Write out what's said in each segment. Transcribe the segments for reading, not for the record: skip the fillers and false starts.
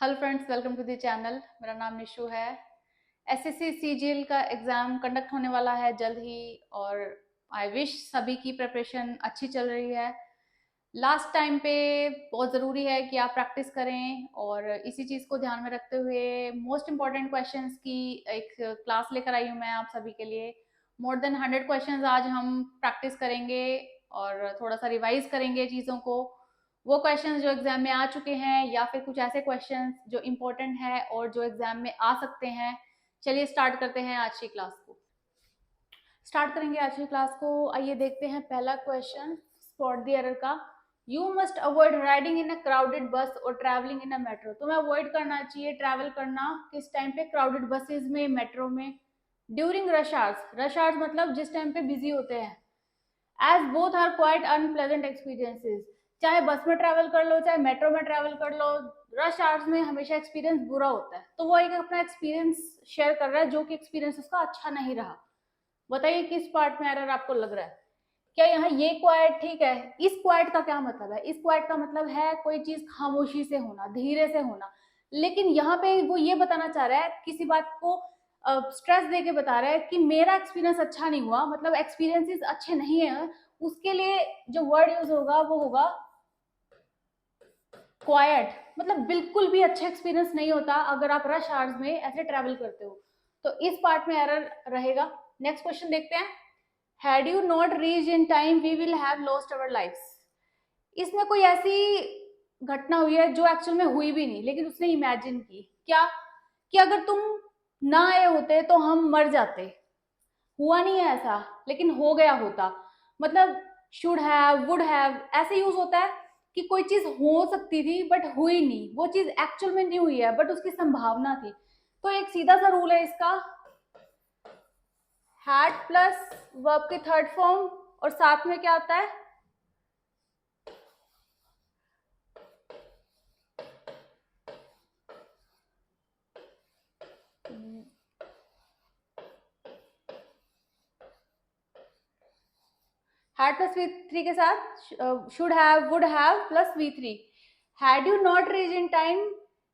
Hello friends, welcome to the channel. मेरा नाम निशु है। एसएससी सीजीएल का एग्ज़ाम कंडक्ट होने वाला है जल्द ही, और आई विश सभी की प्रिपरेशन अच्छी चल रही है। लास्ट टाइम पे बहुत ज़रूरी है कि आप प्रैक्टिस करें, और इसी चीज़ को ध्यान में रखते हुए मोस्ट इम्पॉर्टेंट क्वेश्चंस की एक क्लास लेकर आई हूँ मैं आप सभी के लिए। मोर देन 100 क्वेश्चंस आज हम प्रैक्टिस करेंगे और थोड़ा सा रिवाइज करेंगे चीज़ों को। वो क्वेश्चंस जो एग्जाम में आ चुके हैं या फिर कुछ ऐसे क्वेश्चंस जो इम्पोर्टेंट है और जो एग्जाम में आ सकते हैं। चलिए स्टार्ट करते हैं आज की क्लास को। स्टार्ट करेंगे आज की क्लास को। आइए देखते हैं पहला क्वेश्चन स्पॉट द एरर का। You must avoid riding in a crowded bus और ट्रैवलिंग इन अ मेट्रो। तुम्हें अवॉइड करना चाहिए ट्रैवल करना किस टाइम पे? क्राउडेड बसेज में, मेट्रो में, during rush hours. Rush hours मतलब जिस टाइम पे बिजी होते हैं। As both are quite unpleasant experiences. चाहे बस में ट्रैवल कर लो चाहे मेट्रो में ट्रैवल कर लो, रश आवर्स में हमेशा एक्सपीरियंस बुरा होता है। तो वो एक अपना एक्सपीरियंस शेयर कर रहा है जो कि एक्सपीरियंस उसका अच्छा नहीं रहा। बताइए किस पार्ट में एरर आपको लग रहा है? क्या यहाँ ये क्वाइट ठीक है? इस क्वाइट का क्या मतलब है? इस क्वाइट का मतलब है कोई चीज खामोशी से होना, धीरे से होना। लेकिन यहाँ पे वो ये बताना चाह रहा है, किसी बात को स्ट्रेस दे के बता रहा है कि मेरा एक्सपीरियंस अच्छा नहीं हुआ, मतलब एक्सपीरियंसेस अच्छे नहीं है। उसके लिए जो वर्ड यूज होगा वो होगा क्वाइट। मतलब बिल्कुल भी अच्छा एक्सपीरियंस नहीं होता अगर आप रश आवर्स में ऐसे ट्रैवल करते हो। तो इस पार्ट में एरर रहेगा। नेक्स्ट क्वेश्चन देखते हैं। Had you not reach in time we will have lost our lifes. इसमें कोई ऐसी घटना हुई है जो एक्चुअल में हुई भी नहीं, लेकिन उसने इमेजिन की। क्या? कि अगर तुम ना आए होते तो हम मर जाते। हुआ नहीं है ऐसा, लेकिन हो गया होता। मतलब शुड हैव, वुड हैव ऐसे यूज होता है कि कोई चीज हो सकती थी बट हुई नहीं, वो चीज एक्चुअल में नहीं हुई है बट उसकी संभावना थी। तो एक सीधा सा रूल है इसका, हैड प्लस वर्ब की थर्ड फॉर्म और साथ में क्या आता है? हैड प्लस वी थ्री के साथ should have, would have plus V three. Had you not reach in time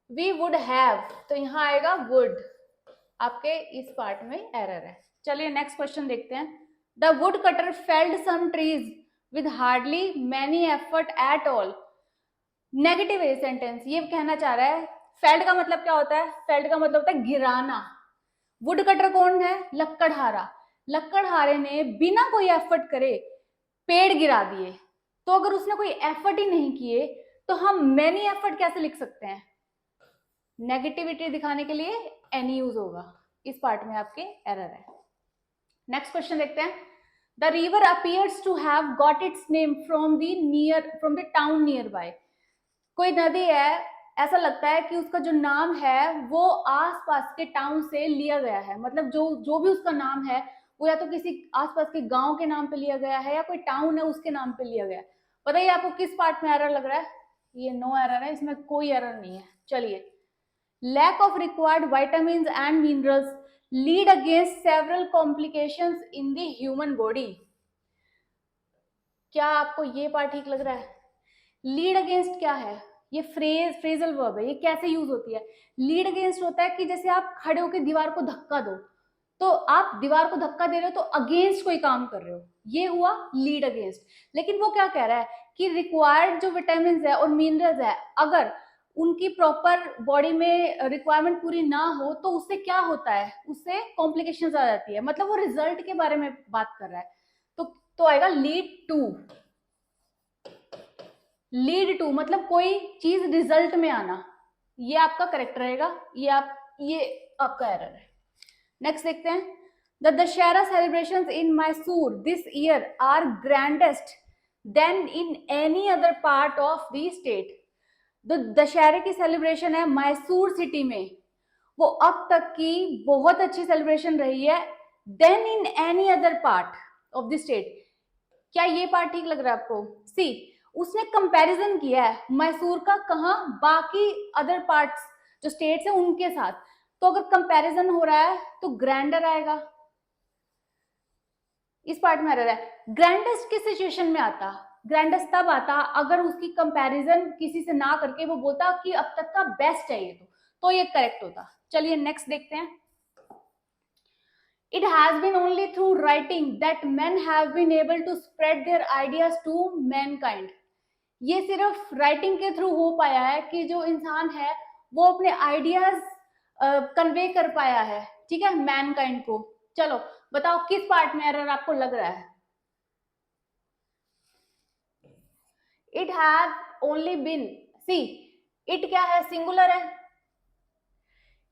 we would have, तो यहाँ आएगा वुड। आपके इस पार्ट में एरर है। चलिए नेक्स्ट क्वेश्चन देखते हैं। The wood cutter felled some trees with hardly many effort at all. Negative है सेंटेंस। ये कहना चाह रहा है, फेल्ड का मतलब क्या होता है? फेल्ड का मतलब होता है गिराना। वुड कटर कौन है? लक्कड़हारा। लक्कड़हारे ने बिना कोई एफर्ट करे पेड़ गिरा दिए। तो अगर उसने कोई एफर्ट ही नहीं किए तो हम मैनी एफर्ट कैसे लिख सकते हैं? नेगेटिविटी दिखाने के लिए एनी यूज होगा। इस पार्ट में आपके एरर है। नेक्स्ट क्वेश्चन देखते हैं। The river appears to have got its name from the town nearby. कोई नदी है, ऐसा लगता है कि उसका जो नाम है वो आसपास के टाउन से लिया गया है। मतलब जो जो भी उसका नाम है वो या तो किसी आसपास के गांव के नाम पे लिया गया है या कोई टाउन है उसके नाम पे लिया गया है। बताइए आपको किस पार्ट में एरर लग रहा है? ये नो एरर है, इसमें कोई एरर नहीं है। चलिए, lack of required vitamins and minerals lead against several complications in the human body। क्या आपको ये पार्ट ठीक लग रहा है? लीड अगेंस्ट क्या है? ये फ्रेजल वर्ब है। ये कैसे यूज होती है? लीड अगेंस्ट होता है कि जैसे आप खड़े होकर दीवार को धक्का दो, तो आप दीवार को धक्का दे रहे हो तो अगेंस्ट कोई काम कर रहे हो, ये हुआ लीड अगेंस्ट। लेकिन वो क्या कह रहा है कि रिक्वायर्ड जो विटामिन है और मिनरल्स है, अगर उनकी प्रॉपर बॉडी में रिक्वायरमेंट पूरी ना हो तो उससे क्या होता है? उससे कॉम्प्लिकेशंस आ जाती है। मतलब वो रिजल्ट के बारे में बात कर रहा है। तो आएगा लीड टू। लीड टू मतलब कोई चीज रिजल्ट में आना। ये आपका करेक्ट रहेगा। ये आपका एरर है। नेक्स्ट देखते हैं। The Dussehra celebrations in Mysore this year are grandest than in any other part of the state. जो दशहरे की सेलिब्रेशन है मैसूर सिटी में, वो अब तक की बहुत अच्छी सेलिब्रेशन रही है then in any other part of the state. क्या ये पार्ट ठीक लग रहा है आपको? सी, उसने कंपैरिजन किया है मैसूर का कहा, बाकी अदर पार्ट्स जो स्टेट्स है उनके साथ। तो अगर कंपैरिजन हो रहा है तो ग्रैंडर आएगा। इस पार्ट में आ रहा है ग्रैंडेस्ट किस सिचुएशन में आता? ग्रैंडेस्ट तब आता अगर उसकी कंपैरिजन किसी से ना करके वो बोलता कि अब तक का बेस्ट है ये, तो ये करेक्ट होता। चलिए नेक्स्ट देखते हैं। It has been only through writing that men have been able to spread their ideas to mankind. ये सिर्फ राइटिंग के थ्रू हो पाया है कि जो इंसान है वो अपने आइडियाज कन्वे कर पाया है, ठीक है, मैनकाइंड को। चलो बताओ किस पार्ट में एरर आपको लग रहा है। It have only been, see it क्या है, सिंगुलर है,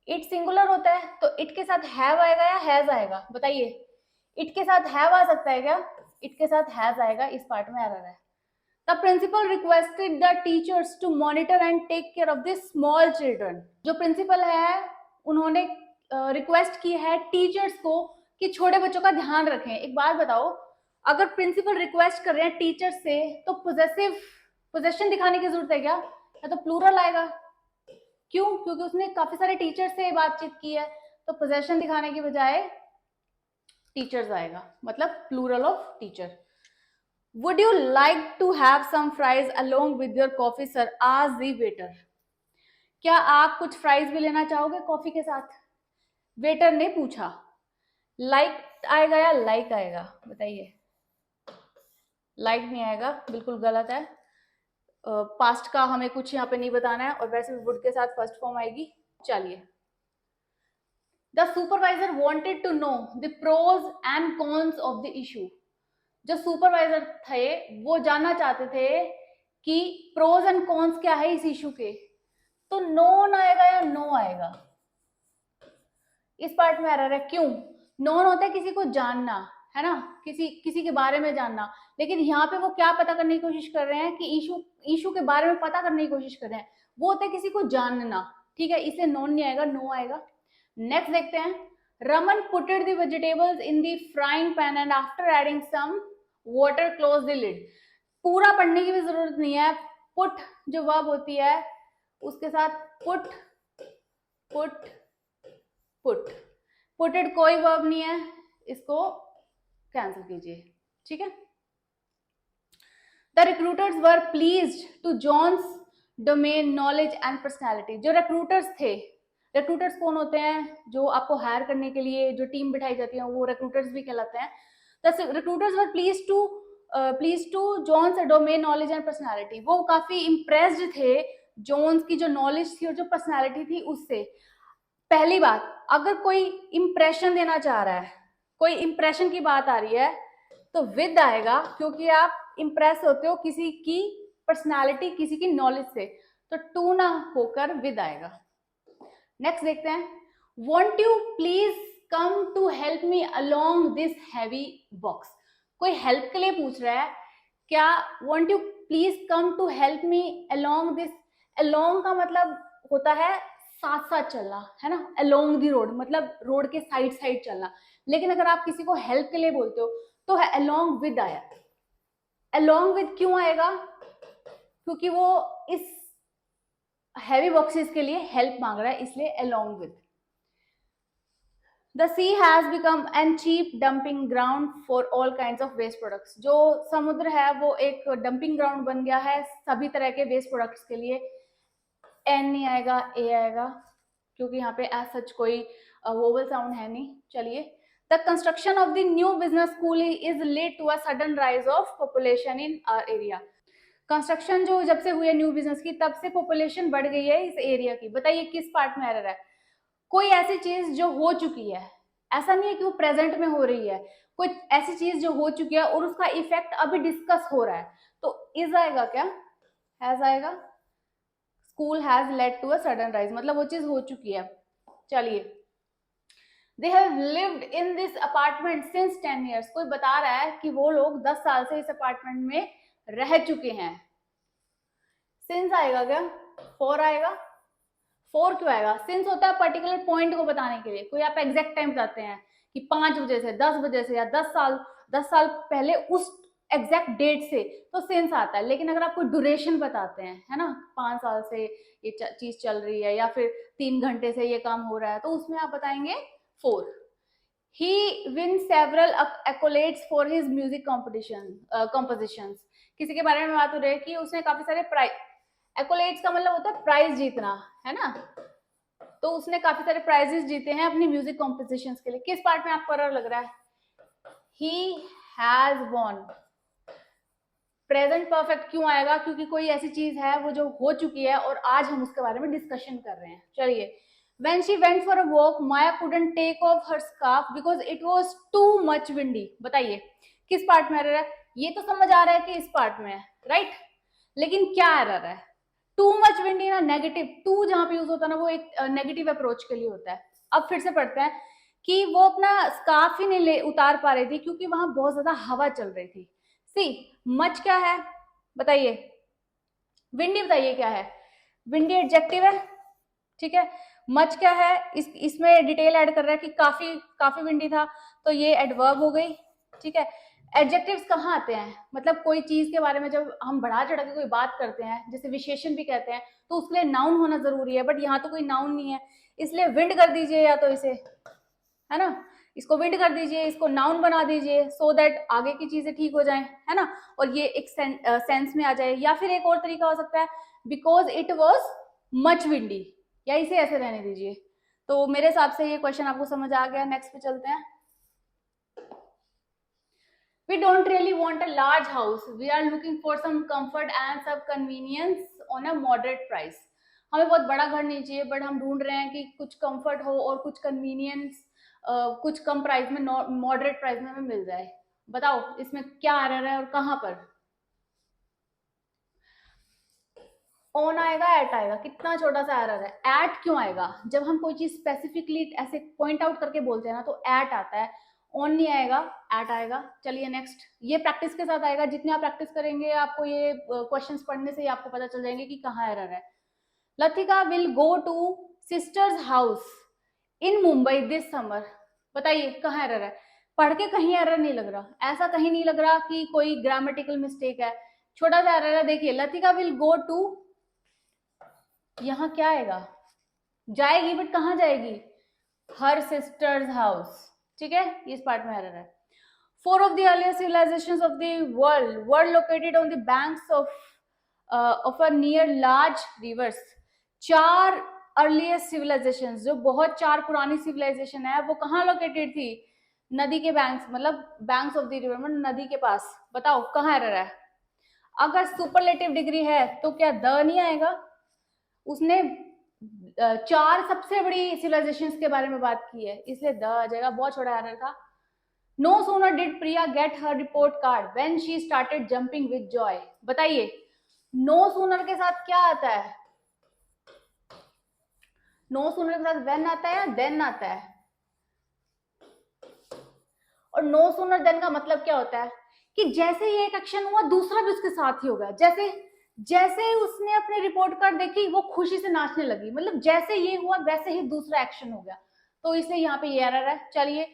इट सिंगुलर होता है तो इट के साथ हैव आएगा या हैज आएगा, बताइए। इट के साथ हैव आ सकता है क्या, इट के साथ हैज आएगा, इस पार्ट में एरर है। The principal requested the teachers to monitor and take care of this small children. जो प्रिंसिपल है उन्होंने रिक्वेस्ट की है टीचर्स को कि छोटे बच्चों का ध्यान रखें। एक बात बताओ, अगर प्रिंसिपल रिक्वेस्ट कर रहे हैं टीचर से तो पोजेशन दिखाने की जरूरत है क्या, या तो प्लूरल आएगा। क्यों, क्योंकि उसने काफी सारे टीचर से बातचीत की है, तो पोजेशन दिखाने की बजाय टीचर्स आएगा, मतलब plural of teacher. Would you like to have some fries along with your coffee sir, आज दी वेटर। क्या आप कुछ फ्राइज भी लेना चाहोगे कॉफी के साथ, वेटर ने पूछा। लाइक आएगा या लाइक आएगा, बताइए। लाइक नहीं आएगा, बिल्कुल गलत है। पास्ट का हमें कुछ यहाँ पे नहीं बताना है, और वैसे भी वुड के साथ फर्स्ट फॉर्म आएगी। चलिए, the supervisor wanted to know the pros and cons of the issue. जो सुपरवाइजर थे वो जानना चाहते थे कि प्रोज एंड कॉन्स क्या है इस इशू के, तो नोन आएगा या नो आएगा, इस पार्ट में एरर है। क्यों, नोन होता है किसी को जानना, है ना, किसी के बारे में जानना, लेकिन यहाँ पे वो क्या पता करने की कोशिश कर रहे हैं कि इशू के बारे में पता करने की कोशिश कर रहे हैं, वो होता है किसी को जानना, ठीक है, इसलिए नोन नहीं आएगा, नो आएगा। नेक्स्ट देखते हैं। Raman putted the vegetables in the frying pan and after adding some water close the lid. पूरा पढ़ने की भी जरूरत नहीं है, पुट जो वर्ब होती है उसके साथ पुट पुट पुट, पुटेड कोई वर्ब नहीं है, इसको कैंसिल कीजिए, ठीक है। The recruiters were pleased to John's domain knowledge and personality. जो रिक्रूटर्स थे, रिक्रूटर्स कौन होते हैं, जो आपको हायर करने के लिए जो टीम बिठाई जाती है वो रिक्रूटर्स भी कहलाते हैं। The recruiters were pleased to John's domain knowledge and personality. वो काफी इम्प्रेस्ड थे जॉन्स की जो नॉलेज थी और जो पर्सनैलिटी थी उससे। पहली बात, अगर कोई इंप्रेशन देना चाह रहा है, कोई इंप्रेशन की बात आ रही है तो विद आएगा, क्योंकि आप इंप्रेस होते हो किसी की पर्सनालिटी, किसी की नॉलेज से, तो टू ना होकर विद आएगा। नेक्स्ट देखते हैं। Won't you please come to help me along this heavy box. कोई हेल्प के लिए पूछ रहा है क्या, won't you please come to help me along this. Along का मतलब होता है साथ साथ चलना, है ना, अलोंग दी रोड मतलब रोड के साइड साइड चलना। लेकिन अगर आप किसी को हेल्प के लिए बोलते हो तो है अलोंग विद आया। अलोंग विद क्यों आएगा, क्योंकि वो इस हैवी बॉक्सेस के लिए हेल्प मांग रहा है, इसलिए along with. The sea has become a cheap dumping ground for all kinds of waste products. जो समुद्र है वो एक डंपिंग ग्राउंड बन गया है सभी तरह के वेस्ट प्रोडक्ट्स के लिए। एन नहीं आएगा, ए आएगा, क्योंकि यहाँ पे एज सच कोई वोवल साउंड है नहीं। चलिए, the construction of the new business school is led to a sudden rise of population in our area. Construction जो जब से हुई है न्यू बिजनेस की, तब से पॉपुलेशन बढ़ गई है इस एरिया की। बताइए किस पार्ट में एरर है। कोई ऐसी चीज जो हो चुकी है, ऐसा नहीं है कि वो प्रेजेंट में हो रही है, कोई ऐसी चीज जो हो चुकी है और उसका इफेक्ट अभी डिस्कस हो रहा है, तो इज आएगा क्या, हैज आएगा। School has led to a sudden rise मतलब वो चीज हो चुकी है। चलिए, they have lived in this apartment since 10 years। कोई बता रहा है कि वो लोग 10 साल से इस अपार्टमेंट में रह चुके हैं। सिंस आएगा क्या, फॉर आएगा। फॉर क्यों आएगा, सिंस होता है पर्टिकुलर पॉइंट को बताने के लिए। कोई आप एग्जैक्ट टाइम बताते हैं कि 5 बजे से 10 बजे से या 10 साल पहले उस एग्जैक्ट डेट से, तो सिंस आता है। लेकिन अगर आप कोई ड्यूरेशन बताते हैं, है ना, 5 साल से ये चीज चल रही है या फिर 3 घंटे से ये काम हो रहा है, तो उसमें आप बताएंगे for. He wins several accolades for his music compositions। किसी के बारे में बात हो रही है कि उसने काफी सारे प्राइज, एक्कोलेट्स का मतलब होता है प्राइज जीतना, है ना, तो उसने काफी सारे प्राइजेस जीते हैं अपनी म्यूजिक कॉम्पोजिशंस के लिए। किस पार्ट में आपको एरर लग रहा है? He has won. Present perfect क्यों आएगा? क्योंकि कोई ऐसी चीज है वो जो हो चुकी है और आज हम उसके बारे में डिस्कशन कर रहे हैं। चलिए, when she went for a walk, Maya couldn't take off her scarf because it was too much windy. बताइए किस पार्ट में एरर है? ये तो समझ आ रहा है कि इस पार्ट में है, राइट? लेकिन क्या एरर है? टू मच विंडी ना, नेगेटिव, टू जहां पे यूज होता है ना वो एक नेगेटिव अप्रोच के लिए होता है। अब फिर से पढ़ते हैं कि वो अपना स्कार्फ ही नहीं उतार पा रही थी क्योंकि वहां बहुत ज्यादा हवा चल रही थी। सी, मच क्या है बताइए? विंडी बताइए क्या है? विंडी एडजेक्टिव है, ठीक है। मच क्या है? इसमें डिटेल ऐड कर रहा है कि काफी काफी विंडी था, तो ये एडवर्ब हो गई, ठीक है। एडजेक्टिव्स कहाँ आते हैं? मतलब कोई चीज के बारे में जब हम बढ़ा चढ़ा के कोई बात करते हैं, जैसे विशेषण भी कहते हैं, तो उसके लिए नाउन होना जरूरी है, बट यहाँ तो कोई नाउन नहीं है, इसलिए विंड कर दीजिए या तो इसे, है ना, इसको विंड कर दीजिए, इसको नाउन बना दीजिए, सो दैट आगे की चीजें ठीक हो जाएं, है ना, और ये एक सेंस में आ जाए। या फिर एक और तरीका हो सकता है, because it was much windy, या इसे ऐसे रहने दीजिए। तो मेरे हिसाब से ये क्वेश्चन आपको समझ आ गया। नेक्स्ट पे चलते हैं। We don't really want a large house. We are looking for some comfort and some convenience on a moderate price. हमें बहुत बड़ा घर नहीं चाहिए, बट हम ढूंढ रहे हैं कि कुछ कंफर्ट हो और कुछ कन्वीनियंस कुछ कम प्राइस में, मॉडरेट प्राइस में हमें मिल जाए। बताओ इसमें क्या आ रहा है और कहां पर? ऑन आएगा, एट आएगा, कितना छोटा सा एरर है। एट क्यों आएगा? जब हम कोई चीज स्पेसिफिकली ऐसे पॉइंट आउट करके बोलते हैं ना, तो एट आता है, ऑन नहीं आएगा, एट आएगा। चलिए नेक्स्ट, ये प्रैक्टिस के साथ आएगा। जितनी आप प्रैक्टिस करेंगे आपको ये क्वेश्चंस पढ़ने से ही आपको पता चल जाएंगे कि कहाँ एरर है। Latika will go two sisters house in Mumbai this summer. बताइए कहाँ एरर है? पढ़ के कहीं एरर नहीं लग रहा, ऐसा कहीं नहीं लग रहा कि कोई ग्रामेटिकल मिस्टेक है, छोटा सा एरर है। देखिए, लतिका विल गो टू, यहाँ क्या आएगा? जाएगी, बट कहाँ जाएगी? हर सिस्टर्स हाउस, ठीक है, इस पार्ट में एरर है। Four of the earliest civilisations of the world were located on the banks of a near large rivers. चार अर्लिएस्ट सिविलाइजेशन, जो बहुत चार पुरानी सिविलाइजेशन है, वो कहाँ लोकेटेड थी? नदी के बैंक्स, मतलब बैंक्स ऑफ द रिवर, मतलब नदी के पास। बताओ कहाँ एरर है? अगर सुपरलेटिव डिग्री है तो क्या द नहीं आएगा? उसने चार सबसे बड़ी सिविलाइजेशंस के बारे में बात की है, इसलिए द आ जाएगा। बहुत छोटा एरर था। No sooner did Priya get her report card when she started jumping with joy. बताइए नो सूनर के साथ क्या आता है? नो सूनर के साथ व्हेन आता है या देन आता है? और नो सूनर देन का मतलब क्या होता है? कि जैसे ही एक एक्शन हुआ दूसरा भी उसके साथ ही होगा। जैसे जैसे उसने अपनी रिपोर्ट कार्ड देखी वो खुशी से नाचने लगी, मतलब जैसे ये हुआ वैसे ही दूसरा एक्शन हो गया, तो इसलिए यहाँ पे ये एरर है। चलिए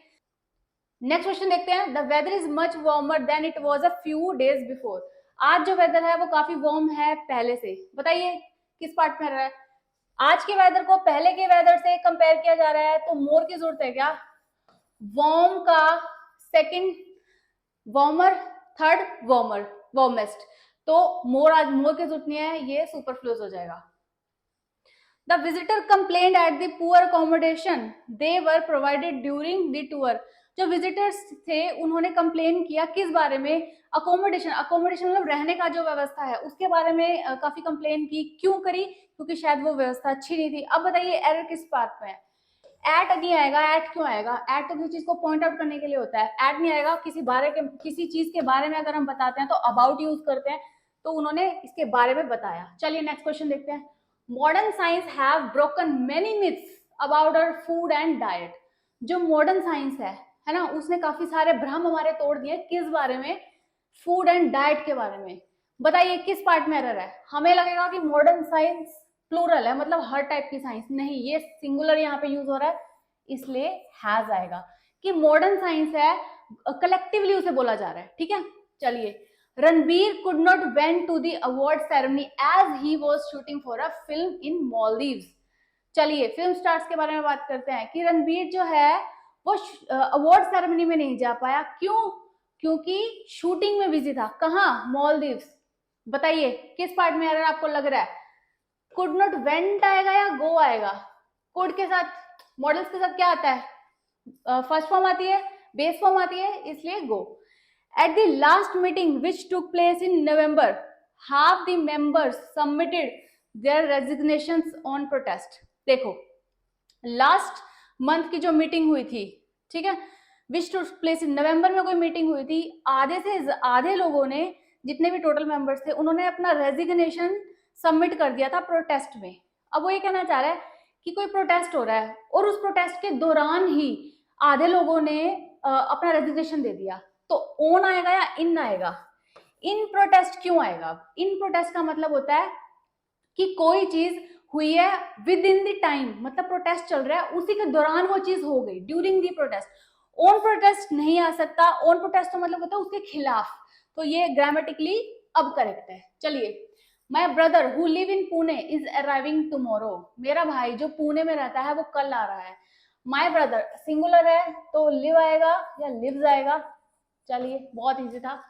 नेक्स्ट क्वेश्चन देखते हैं। The weather is much warmer than it was a few days before. आज जो वेदर है वो काफी वार्म है पहले से। बताइए किस पार्ट में एरर है? आज के वेदर को पहले के वेदर से कंपेयर किया जा रहा है, तो मोर की जरूरत है क्या? वार्म का second warmer, third warmer, warmest, तो मोर आज मोर की जरूरत नहीं है, ये सुपरफ्लूस हो जाएगा। The visitor complained at the poor accommodation they were provided during the tour. जो विजिटर्स थे उन्होंने कंप्लेन किया किस बारे में? अकोमोडेशन, अकोमोडेशन मतलब रहने का जो व्यवस्था है उसके बारे में काफी कंप्लेन की। क्यों करी? क्योंकि शायद वो व्यवस्था अच्छी नहीं थी। अब बताइए एरर किस पार्ट में है? एट नहीं आएगा। एट क्यों आएगा? एट तो किसी चीज को पॉइंट आउट करने के लिए होता है, एट नहीं आएगा। किसी चीज के बारे में अगर हम बताते हैं तो अबाउट यूज करते हैं, तो उन्होंने इसके बारे में बताया। चलिए नेक्स्ट क्वेश्चन देखते हैं। Modern science have broken many myths about our food and diet. जो मॉडर्न साइंस है ना, उसने काफी सारे भ्रम हमारे तोड़ दिए। किस बारे में? फूड एंड डाइट के बारे में। बताइए किस पार्ट में एरर है? हमें लगेगा कि मॉडर्न साइंस प्लूरल है, मतलब हर टाइप की साइंस, नहीं, ये सिंगुलर यहाँ पे यूज हो रहा है, इसलिए हैज आएगा। कि मॉडर्न साइंस है, कलेक्टिवली उसे बोला जा रहा है, ठीक है। चलिए, Ranbir could not went to the award ceremony as he was shooting for a film in Maldives. चलिए फिल्म स्टार्स के बारे में बात करते हैं कि रणबीर जो है वो अवार्ड सेरेमनी में नहीं जा पाया। क्यों? क्योंकि शूटिंग में बिजी था। कहाँ? मालदीव्स। बताइए किस पार्ट में एरर आपको लग रहा है? कुड नॉट वेंट आएगा या गो आएगा? कुड के साथ, मॉडल्स के साथ क्या आता है? फर्स्ट फॉर्म आती है, बेस फॉर्म आती है, इसलिए गो. At the last meeting which took place in November, half the members submitted their resignations on protest. देखो, लास्ट मंथ की जो मीटिंग हुई थी, ठीक है, विच टू प्लेस इन नवंबर में कोई मीटिंग हुई थी, आधे से आधे लोगों ने, जितने भी टोटल मेंबर्स थे, उन्होंने अपना रेजिग्नेशन सबमिट कर दिया था प्रोटेस्ट में. अब वो ये कहना चाह रहा है कि कोई प्रोटेस्ट हो रहा है और उस प्रोटेस्ट के दौरान ही आधे लोगों ने अपना रेजिग्नेशन दे दिया. तो ऑन आएगा या इन आएगा? इन प्रोटेस्ट क्यों आएगा? इन प्रोटेस्ट का मतलब होता है कि कोई चीज हुई है विद इन द टाइम, मतलब प्रोटेस्ट चल रहा है उसी के दौरान वो चीज हो गई, during the protest. On protest नहीं आ सकता. ऑन प्रोटेस्ट तो मतलब होता है उसके खिलाफ. तो ये ग्रामेटिकली अब करेक्ट है. चलिए, my brother who live in Pune is arriving tomorrow. मेरा भाई जो पुणे में रहता है वो कल आ रहा है. माई ब्रदर सिंगुलर है तो लिव आएगा या लिव्स आएगा? चलिए, बहुत इजी था.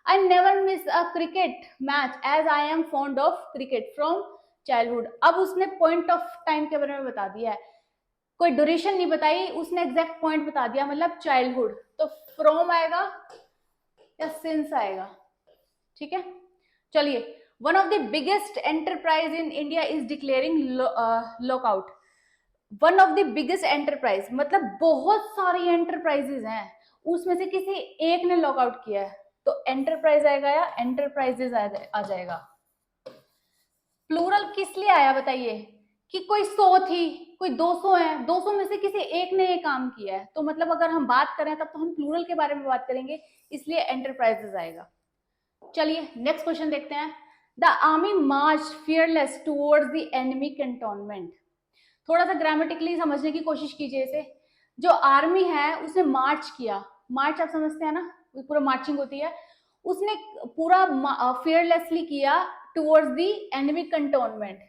I never miss a cricket match as I am fond of cricket from childhood. अब उसने पॉइंट ऑफ टाइम के बारे में बता दिया है, कोई ड्यूरेशन नहीं बताई, उसने एग्जैक्ट पॉइंट बता दिया, मतलब चाइल्डहुड. तो फ्रॉम आएगा या सिंस आएगा? ठीक है. चलिए, one of the biggest enterprise in India is declaring lockout. One of the biggest enterprise मतलब बहुत सारी एंटरप्राइजेज हैं, उसमें से किसी एक ने लॉकआउट किया है. तो एंटरप्राइज आएगा या एंटरप्राइजेज आ जाएगा? प्लूरल किस लिए आया बताइए? कि कोई 100 थी, कोई 200 है, 200 में से किसी एक ने ये काम किया है. तो मतलब अगर हम बात करें तब तो हम प्लूरल के बारे में बात करेंगे, इसलिए एंटरप्राइजेज आएगा. चलिए, नेक्स्ट क्वेश्चन देखते हैं. The army March fearless towards the enemy cantonment. थोड़ा सा ग्रामेटिकली समझने की कोशिश कीजिए इसे. जो आर्मी है उसने मार्च किया, मार्च आप समझते हैं ना, पूरा मार्चिंग होती है, उसने पूरा फियरलेसली किया टुवर्ड्स द एनिमी कैंटोनमेंट.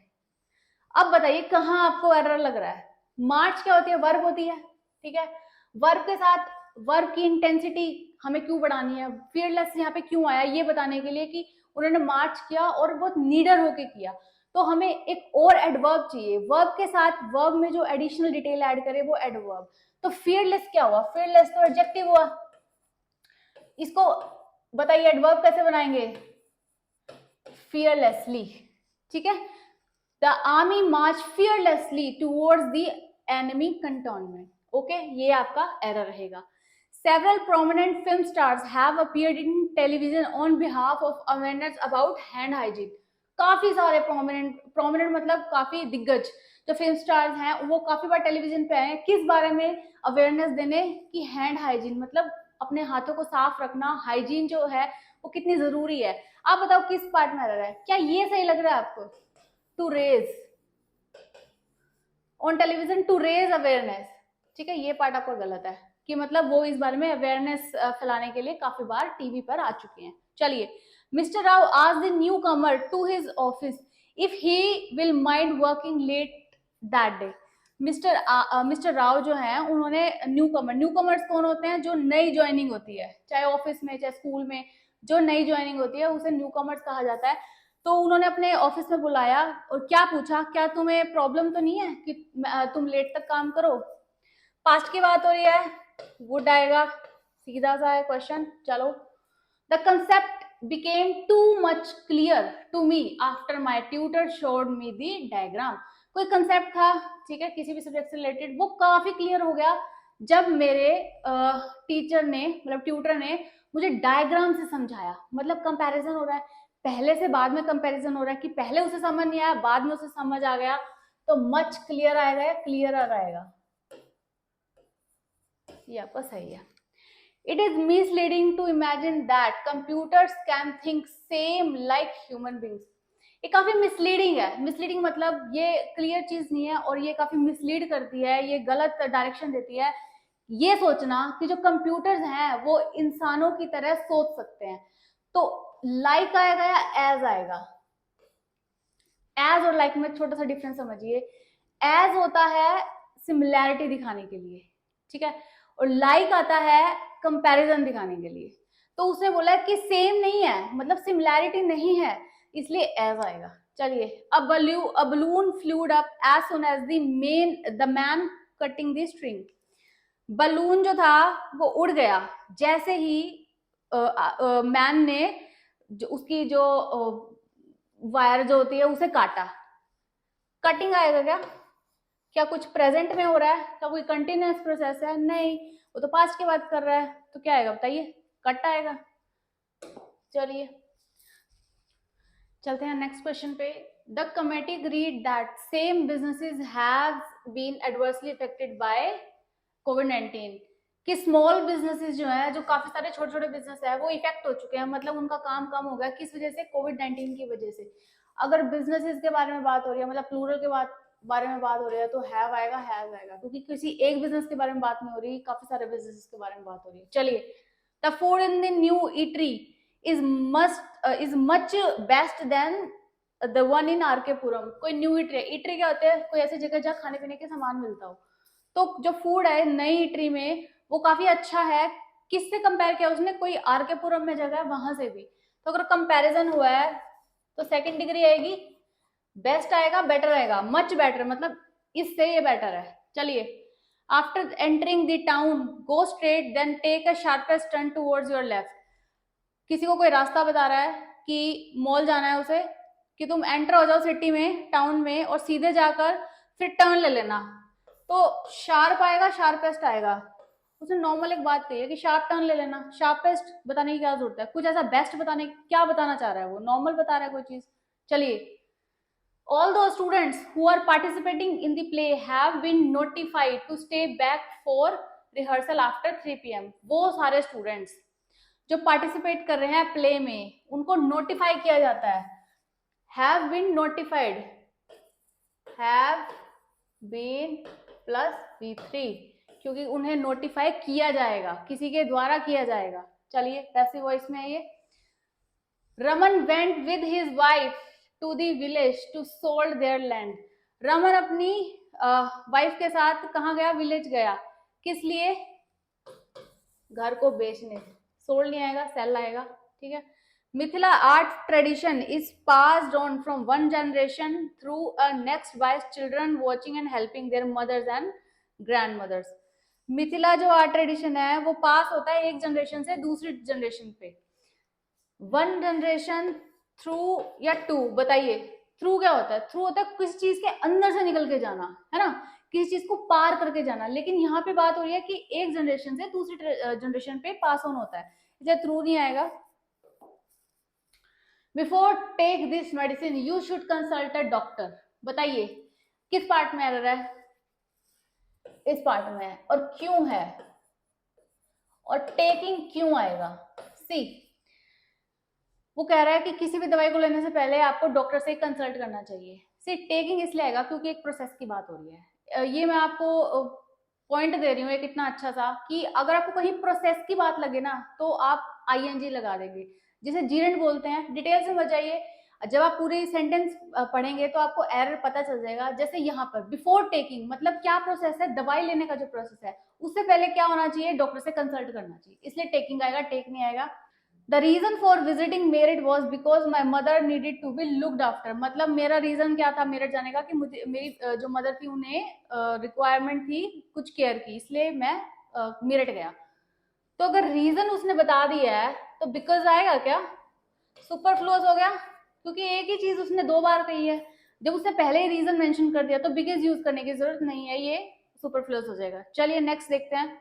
अब बताइए कहाँ आपको एरर लग रहा है? मार्च क्या होती है? वर्ब होती है. ठीक है, वर्ब के साथ वर्ब की इंटेंसिटी हमें क्यों बढ़ानी है? फियरलेस यहाँ पे क्यों आया? ये बताने के लिए कि उन्होंने मार्च किया और बहुत नीडर होके किया. तो हमें एक और एडवर्ब चाहिए. वर्ब के साथ वर्ब में जो एडिशनल डिटेल ऐड करे वो एडवर्ब. तो फियरलेस क्या हुआ? फियरलेस तो एडजेक्टिव हुआ. इसको बताइए एडवर्ब कैसे बनाएंगे? फियरलेसली. ठीक है, the army March fearlessly towards the enemy cantonment. Okay, ये आपका एरर रहेगा. Several prominent film stars have appeared in television on behalf of awareness about hand hygiene. काफी सारे prominent मतलब काफी दिग्गज जो फिल्म स्टार्स हैं वो काफी बार टेलीविजन पे आए हैं. किस बारे में? अवेयरनेस देने की हैंड हाइजीन, मतलब अपने हाथों को साफ रखना, हाइजीन जो है वो कितनी जरूरी है. आप बताओ किस पार्ट में एरर है? क्या ये सही लग रहा है आपको? To raise on television, to raise awareness. ठीक है, ये पार्ट आपका गलत है कि मतलब वो इस बारे में अवेयरनेस फैलाने के लिए काफी बार टीवी पर आ चुके हैं. चलिए, mister Rao asked the newcomer to his office if he will mind working late that day. Mister Rao जो है उन्होंने न्यू कमर्स कौन होते हैं? जो नई ज्वाइनिंग होती है, चाहे ऑफिस में चाहे स्कूल में, जो नई ज्वाइनिंग होती है उसे न्यू कमर्स कहा जाता है. तो उन्होंने अपने ऑफिस में बुलाया और क्या पूछा? क्या तुम्हें प्रॉब्लम तो नहीं है कि तुम लेट तक काम करो? पास्ट की बात हो रही है, वुड आएगा, सीधा सा है क्वेश्चन. चलो, the concept became too much clear to me after my tutor showed me the diagram. कोई कंसेप्ट था, ठीक है, किसी भी सब्जेक्ट से रिलेटेड, वो काफी क्लियर हो गया जब मेरे टीचर ने, मतलब ट्यूटर ने मुझे डायग्राम से समझाया. मतलब कंपैरिजन हो रहा है, पहले से बाद में कंपैरिजन हो रहा है कि पहले उसे समझ नहीं आया, बाद में उसे समझ आ गया. तो मच क्लियर आएगा या क्लियरर आएगा? ये आपका सही है. It is misleading to imagine that computers can think same like human beings. ये काफी मिसलीडिंग है. मिसलीडिंग मतलब ये क्लियर चीज नहीं है और ये काफी मिसलीड करती है, ये गलत डायरेक्शन देती है. ये सोचना कि जो कंप्यूटर्स हैं वो इंसानों की तरह सोच सकते हैं. तो लाइक आएगा या एज आएगा? एज और लाइक में छोटा सा डिफरेंस समझिए. एज होता है सिमिलैरिटी दिखाने के लिए, ठीक है, और लाइक आता है कंपैरिजन दिखाने के लिए. तो उसने बोला कि सेम नहीं है, मतलब सिमिलैरिटी नहीं है, इसलिए एज आएगा। चलिए, a balloon flew up as soon as the man cutting the string. Balloon जो था वो उड़ गया जैसे ही मैन ने उसकी जो वायर जो होती है उसे काटा। कटिंग आएगा क्या? क्या कुछ प्रेजेंट में हो रहा है? क्या कोई कंटिन्यूअस प्रोसेस है? नहीं, वो तो पास्ट की बात कर रहा है। तो क्या आएगा बताइए? कट आएगा। चलिए चलते हैं नेक्स्ट क्वेश्चन पे। The committee agreed that same businesses have been adversely affected by COVID-19 कि स्मॉल बिजनेसेस जो है, जो काफी सारे छोटे छोटे बिजनेस है, वो इफेक्ट हो चुके हैं, मतलब उनका काम कम हो गया। किस वजह से? कोविड-19 की वजह से। अगर बिजनेसेस के बारे में बात हो रही है, मतलब प्लूरल के बारे में बात हो रही है, तो हैव आएगा, हैज आएगा, क्योंकि किसी एक बिजनेस के बारे में बात नहीं हो रही, काफी सारे बिजनेसेस के बारे में बात हो रही है। चलिए, the food in the new eatery is much best than the one in RK Puram. कोई न्यू ईटरी, ईटरी क्या होते हैं? कोई ऐसी जगह जहाँ खाने पीने के सामान मिलता हो। तो जो फूड है नई ईटरी में वो काफी अच्छा है। किससे कंपेयर किया उसने? कोई आरकेपुरम में जगह है वहां से भी। तो अगर कंपैरिजन हुआ है तो सेकंड डिग्री आएगी, बेस्ट आएगा, बेटर आएगा। मच बेटर मतलब इससे ये बेटर है। चलिए, after entering the town go straight then take a sharpest turn towards your left. किसी को कोई रास्ता बता रहा है कि मॉल जाना है उसे, कि तुम एंटर हो जाओ सिटी में, टाउन में, और सीधे जाकर फिर टर्न ले लेना। तो शार्प आएगा, शार्पेस्ट आएगा। उसने नॉर्मल एक बात कही है कि शार्प टर्न ले लेना। शार्पेस्ट बताने की क्या जरूरत है? कुछ ऐसा बेस्ट बताने, क्या बताना चाह रहा है वो? नॉर्मल बता रहा है कोई चीज। चलिए, all those students who are participating in the play have been notified to stay back for rehearsal after 3 p.m. वो सारे स्टूडेंट्स जो पार्टिसिपेट कर रहे हैं प्ले में, उनको नोटिफाई किया जाता है। Have been notified, have been plus V3, क्योंकि उन्हें नोटिफाई किया जाएगा, किसी के द्वारा किया जाएगा। चलिए, पैसिव वॉइस में है ये। Raman went with his wife to the village to sold their land. Raman अपनी वाइफ के साथ कहाँ गया? विलेज गया। किस लिए? घर को बेचने। सोल्ड नहीं आएगा, सेल आएगा। ठीक है। Mithila art tradition is passed on from one generation through a next by children watching and helping their mothers and grandmothers. Mithila जो आर्ट ट्रेडिशन है वो पास होता है एक जनरेशन से दूसरी जनरेशन पे। वन जनरेशन थ्रू या टू, बताइए थ्रू क्या होता है? थ्रू होता है किसी चीज के अंदर से निकल के जाना, है ना, किसी चीज को पार करके जाना। लेकिन यहाँ पे बात हो रही है कि एक जनरेशन से दूसरी जनरेशन पे पास ऑन होता है, इसलिए थ्रू नहीं आएगा। Before take this medicine you should consult a doctor. बताइए किस पार्ट में एरर है? इस पार्ट में है। और क्यों है? और टेकिंग क्यों आएगा? सी, वो कह रहा है कि किसी भी दवाई को लेने से पहले आपको डॉक्टर से कंसल्ट करना चाहिए। सी, टेकिंग इसलिए आएगा क्योंकि एक प्रोसेस की बात हो रही है। ये मैं आपको पॉइंट दे रही हूँ एक इतना अच्छा सा कि अगर आपको कहीं प्रोसेस की बात लगे ना तो आप ING लगा देंगे, जिसे जीरेंट बोलते हैं। डिटेल से मत जाइए, जब आप पूरी सेंटेंस पढ़ेंगे तो आपको एरर पता चल जाएगा। जैसे यहाँ पर बिफोर टेकिंग मतलब क्या प्रोसेस है? दवाई लेने का जो प्रोसेस है उससे पहले क्या होना चाहिए? डॉक्टर से कंसल्ट करना चाहिए, इसलिए टेकिंग आएगा, टेक नहीं आएगा। The reason for visiting merit was because my mother needed to be looked after। मतलब मेरा रीजन क्या था मेरिट जाने का? कि मुझे मेरी जो मदर थी उन्हें रिक्वायरमेंट थी कुछ केयर की, इसलिए मैं मेरिट गया। तो अगर रीजन उसने बता दिया है तो बिकॉज आएगा क्या? सुपरफ्लुअस हो गया, क्योंकि एक ही चीज उसने दो बार कही है। जब उसने पहले ही रीजन मेंशन कर दिया तो बिकॉज यूज करने की जरूरत नहीं है, ये सुपरफ्लुअस हो जाएगा। चलिए नेक्स्ट देखते हैं।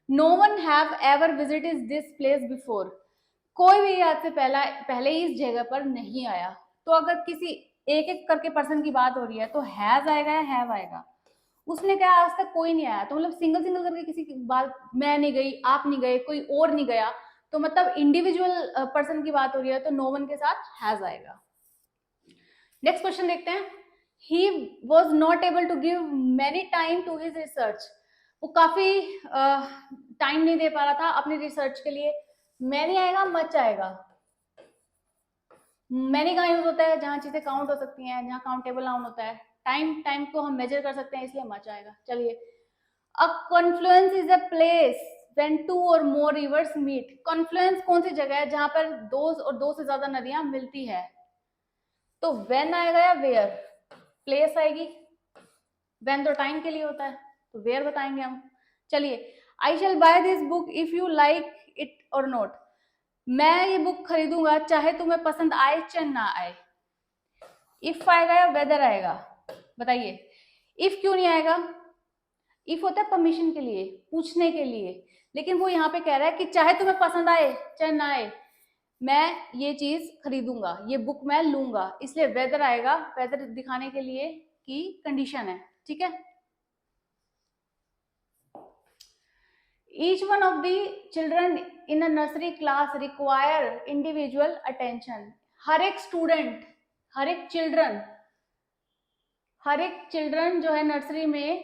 No one have ever visited this place before. कोई भी आज से पहले ही इस जगह पर नहीं आया। तो अगर किसी एक एक करके पर्सन की बात हो रही है तो हैज आएगा या हैव आएगा? उसने कहा आज तक कोई नहीं आया, तो मतलब सिंगल सिंगल करके किसी की बात, मैं नहीं गई, आप नहीं गए, कोई और नहीं गया, तो मतलब इंडिविजुअल पर्सन की बात हो रही है, तो नो वन के साथ हैज आएगा। नेक्स्ट क्वेश्चन देखते हैं। He was not able to give many time to his research. वो काफी टाइम नहीं दे पा रहा था अपनी रिसर्च के लिए। मैनी आएगा, मच आएगा। मैनी कहाँ यूज होता है? जहां चीजें काउंट हो सकती हैं, जहां काउंटेबल नाउन होता है। टाइम को हम मेजर कर सकते हैं, इसलिए मच आएगा। चलिए, a confluence is a place when two or more reverse meet. Confluence कौन सी जगह है? जहां पर दो और दो से ज्यादा नदियां मिलती है। तो व्हेन आएगा या वेयर? प्लेस आएगी। व्हेन तो टाइम के लिए होता है, तो वेयर बताएंगे हम। चलिए, I shall buy this book if you like it or not. मैं ये बुक खरीदूंगा चाहे तुम्हें पसंद आए चाहे ना आए। इफ आएगा या वेदर आएगा? बताइए। इफ क्यों नहीं आएगा? इफ होता है परमिशन के लिए, पूछने के लिए, लेकिन वो यहाँ पे कह रहा है कि चाहे तुम्हें पसंद आए चाहे ना आए, मैं ये चीज खरीदूंगा, ये बुक मैं लूंगा, इसलिए वेदर आएगा, वेदर दिखाने के लिए कि कंडीशन है। ठीक है। Each one of the children in a nursery class require individual attention. हर एक स्टूडेंट, हर एक चिल्ड्रन जो है नर्सरी में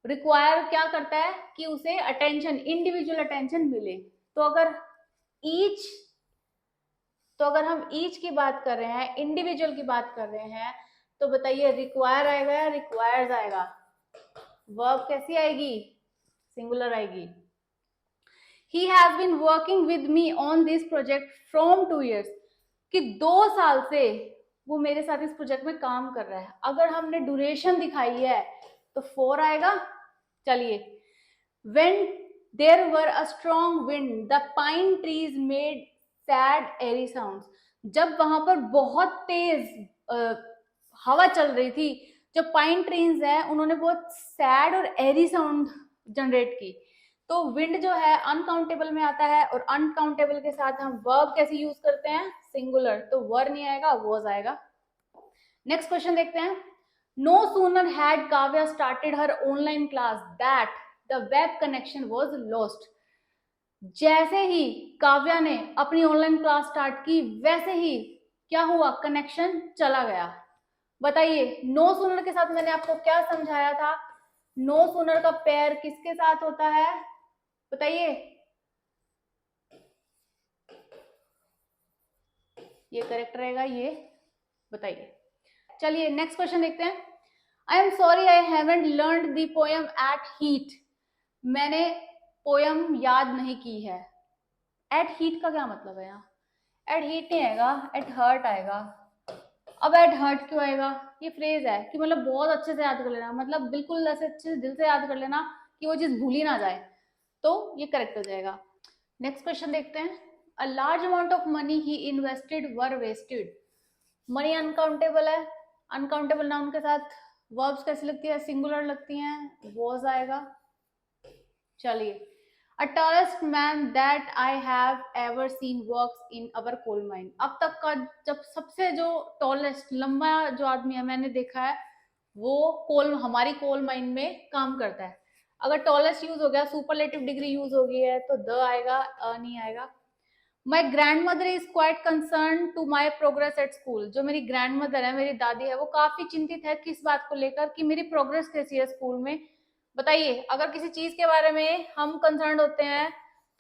रिक्वायर क्या करता है कि उसे अटेंशन, इंडिविजुअल अटेंशन मिले। तो अगर हम ईच की बात कर रहे हैं, इंडिविजुअल की बात कर रहे हैं, तो बताइए रिक्वायर आएगा या रिक्वायर्स आएगा? वर्ब कैसी आएगी? सिंगुलर आएगी। He has been working with me on this project from 2 years. कि 2 साल से वो मेरे साथ इस प्रोजेक्ट में काम कर रहा है। अगर हमने ड्यूरेशन दिखाई है तो 4 आएगा। चलिए, when there were a strong wind, the pine trees made sad airy sounds. जब वहां पर बहुत तेज हवा चल रही थी, जो पाइन ट्रीज है उन्होंने बहुत सैड और एरी साउंड जनरेट की। तो विंड जो है अनकाउंटेबल में आता है, और अनकाउंटेबल के साथ हम वर्ब कैसे यूज करते हैं? सिंगुलर। तो वर नहीं आएगा, वॉज आएगा। नेक्स्ट क्वेश्चन देखते हैं। No sooner had Kavya started her online class that the web connection was lost. जैसे ही काव्या ने अपनी ऑनलाइन क्लास स्टार्ट की, वैसे ही क्या हुआ? कनेक्शन चला गया। बताइए, नो सूनर के साथ मैंने आपको क्या समझाया था? नो सूनर का पेयर किसके साथ होता है? बताइए। ये करेक्ट रहेगा, ये बताइए। चलिए नेक्स्ट क्वेश्चन देखते हैं। I am sorry I haven't learned the poem at heart. मैंने पोएम याद नहीं की है। एट हीट का क्या मतलब है? यहाँ एट हीट नहीं आएगा, एट हर्ट आएगा। अब एट हर्ट क्यों आएगा? ये फ्रेज है कि मतलब बहुत अच्छे से याद कर लेना, मतलब बिल्कुल ऐसे अच्छे से दिल से याद कर लेना कि वो चीज भूली ना जाए, तो ये करेक्ट हो जाएगा। नेक्स्ट क्वेश्चन देखते हैं। A large amount of money he invested were wasted. Money uncountable है, अनकाउंटेबल नाउन के साथ वर्ब्स कैसी लगती है? सिंगुलर लगती हैं, वॉज आएगा। चलिए, a tallest man that I have ever seen works in our coal mine. अब तक का जब सबसे जो टॉलेस्ट, लंबा जो आदमी है मैंने देखा है, वो हमारी कोल माइन में काम करता है। अगर टॉलेस्ट यूज हो गया, सुपरलेटिव डिग्री यूज हो गई है, तो द आएगा, नहीं आएगा। My grandmother is quite concern to my progress at school. जो मेरी ग्रैंड मदर है, मेरी दादी है, वो काफी चिंतित है किस बात को लेकर? कि मेरी प्रोग्रेस कैसी है स्कूल में। बताइए, अगर किसी चीज के बारे में हम कंसर्न होते हैं